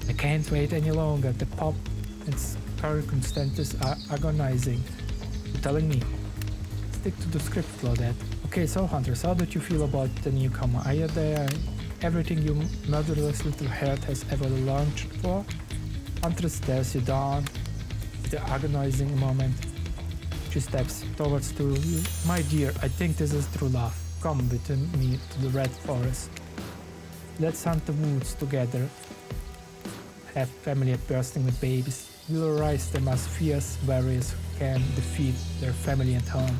I can't wait any longer. The pop and circumstances are agonizing. You're telling me. Stick to the script, Claudette. Okay, so Huntress, how did you feel about the newcomer? Are you there? Everything your murderous little head has ever longed for? Huntress stares you down at the agonizing moment. She steps towards you. My dear, I think this is true love. Come with me to the Red Forest. Let's hunt the woods together. Have family bursting with babies. will rise them as fierce warriors who can defeat their family and home.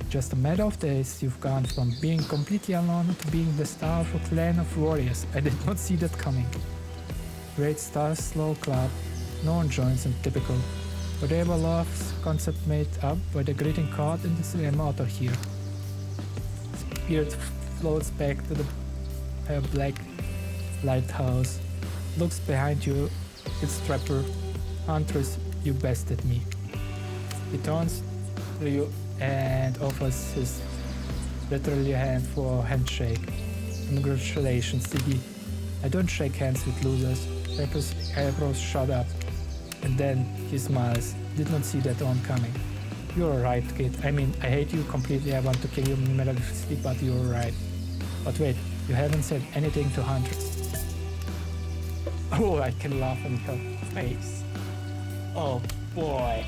Just a matter of days, you've gone from being completely alone to being the star of a clan of warriors. I did not see that coming. Great Stars Slow Club. No one joins in typical. Whatever love's concept made up by the greeting card in the motto here. Spirit floats back to the black lighthouse. Looks behind you. It's Trapper. Huntress, you bested me. He turns to you and offers his literally hand for a handshake. Congratulations, Ziggy. I don't shake hands with losers. Trapper's eyebrows shot up. And then he smiles. Did not see that one coming. You're right, kid. I mean, I hate you completely. I want to kill you mercilessly, but you're right. But wait, you haven't said anything to Huntress. Oh, I can laugh in her face. Oh boy.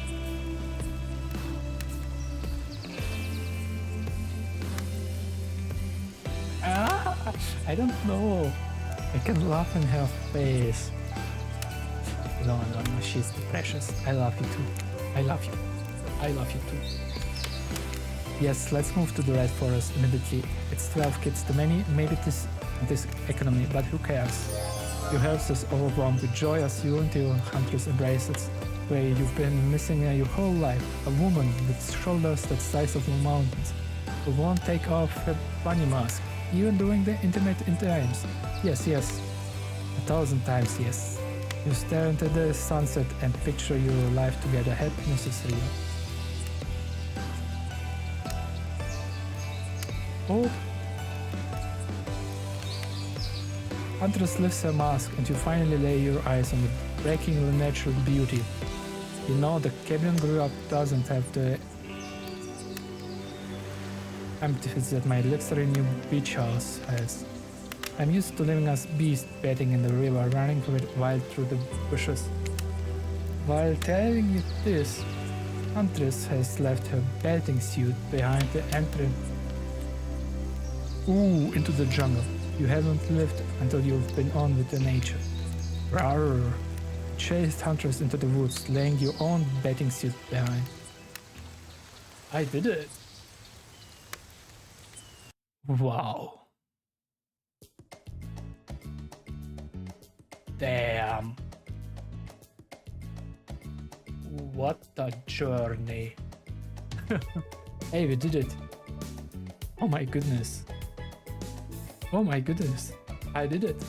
I don't know. I can laugh in her face. No, she's precious. I love you too. I love you. I love you too. Yes, let's move to the Red Forest immediately. It's 12 kids too many, maybe this economy, but who cares? Your house is overwhelmed with joy as you and your Huntress embraces where you've been missing your whole life. A woman with shoulders that size of mountains, who won't take off her bunny mask, even during the intimate times. Yes, 1,000 times yes. You stare into the sunset and picture your life together. Happiness is real. Oh. Huntress lifts her mask and you finally lay your eyes on the breakingly natural beauty. You know the cabin grew up doesn't have the emptiness that my luxury new beach house has. I'm used to living as beasts bathing in the river, running wild through the bushes. While telling you this, Huntress has left her bathing suit behind the entrance. Ooh, into the jungle. You haven't lived until you've been on with the nature. Rawr. Chased Huntress into the woods, laying your own bathing suit behind. I did it. Wow. Damn. What a journey. Hey, we did it. Oh my goodness. Oh my goodness. I did it.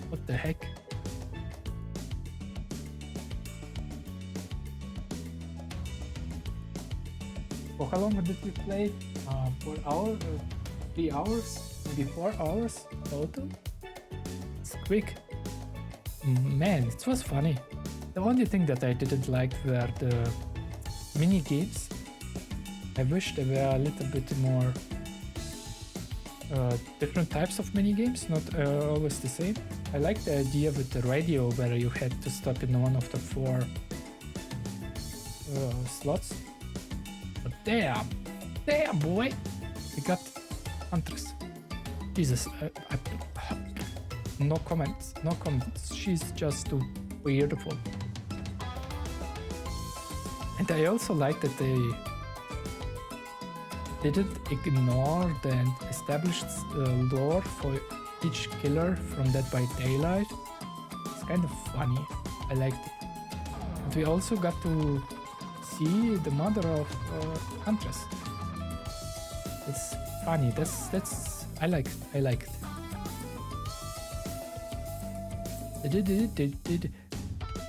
What the heck? For how long did we play? 4 hours? 3 hours? Maybe 4 hours total? It's quick. Man, it was funny. The only thing that I didn't like were the mini games. I wish there were a little bit more different types of mini games, not always the same. I like the idea with the radio where you had to stop in one of the 4 slots. But damn boy, we got Huntress. Jesus, no comments. She's just too beautiful. And I also like that they didn't ignore the established lore for each killer from Dead by Daylight. It's kind of funny. I liked it. And we also got to see the mother of Huntress. It's funny. That's I like it.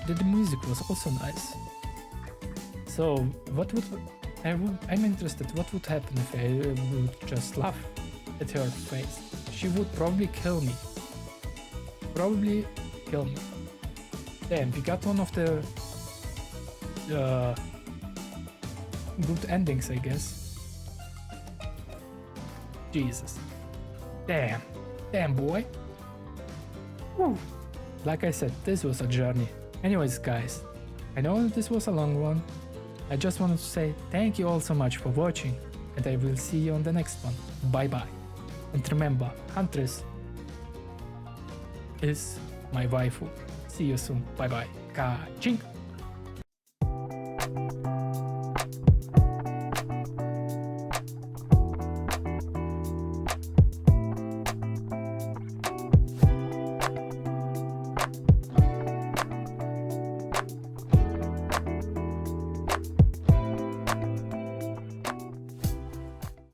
The music was also nice. So what would I'm interested what would happen if I would just laugh at her face. She would probably kill me. Damn, we got one of the good endings, I guess. Jesus. Damn boy. Woo. Like I said, this was a journey. Anyways, guys, I know this was a long one. I just wanted to say thank you all so much for watching, and I will see you on the next one. Bye bye. And remember, Huntress is my waifu. See you soon. Bye bye. Ka-chink!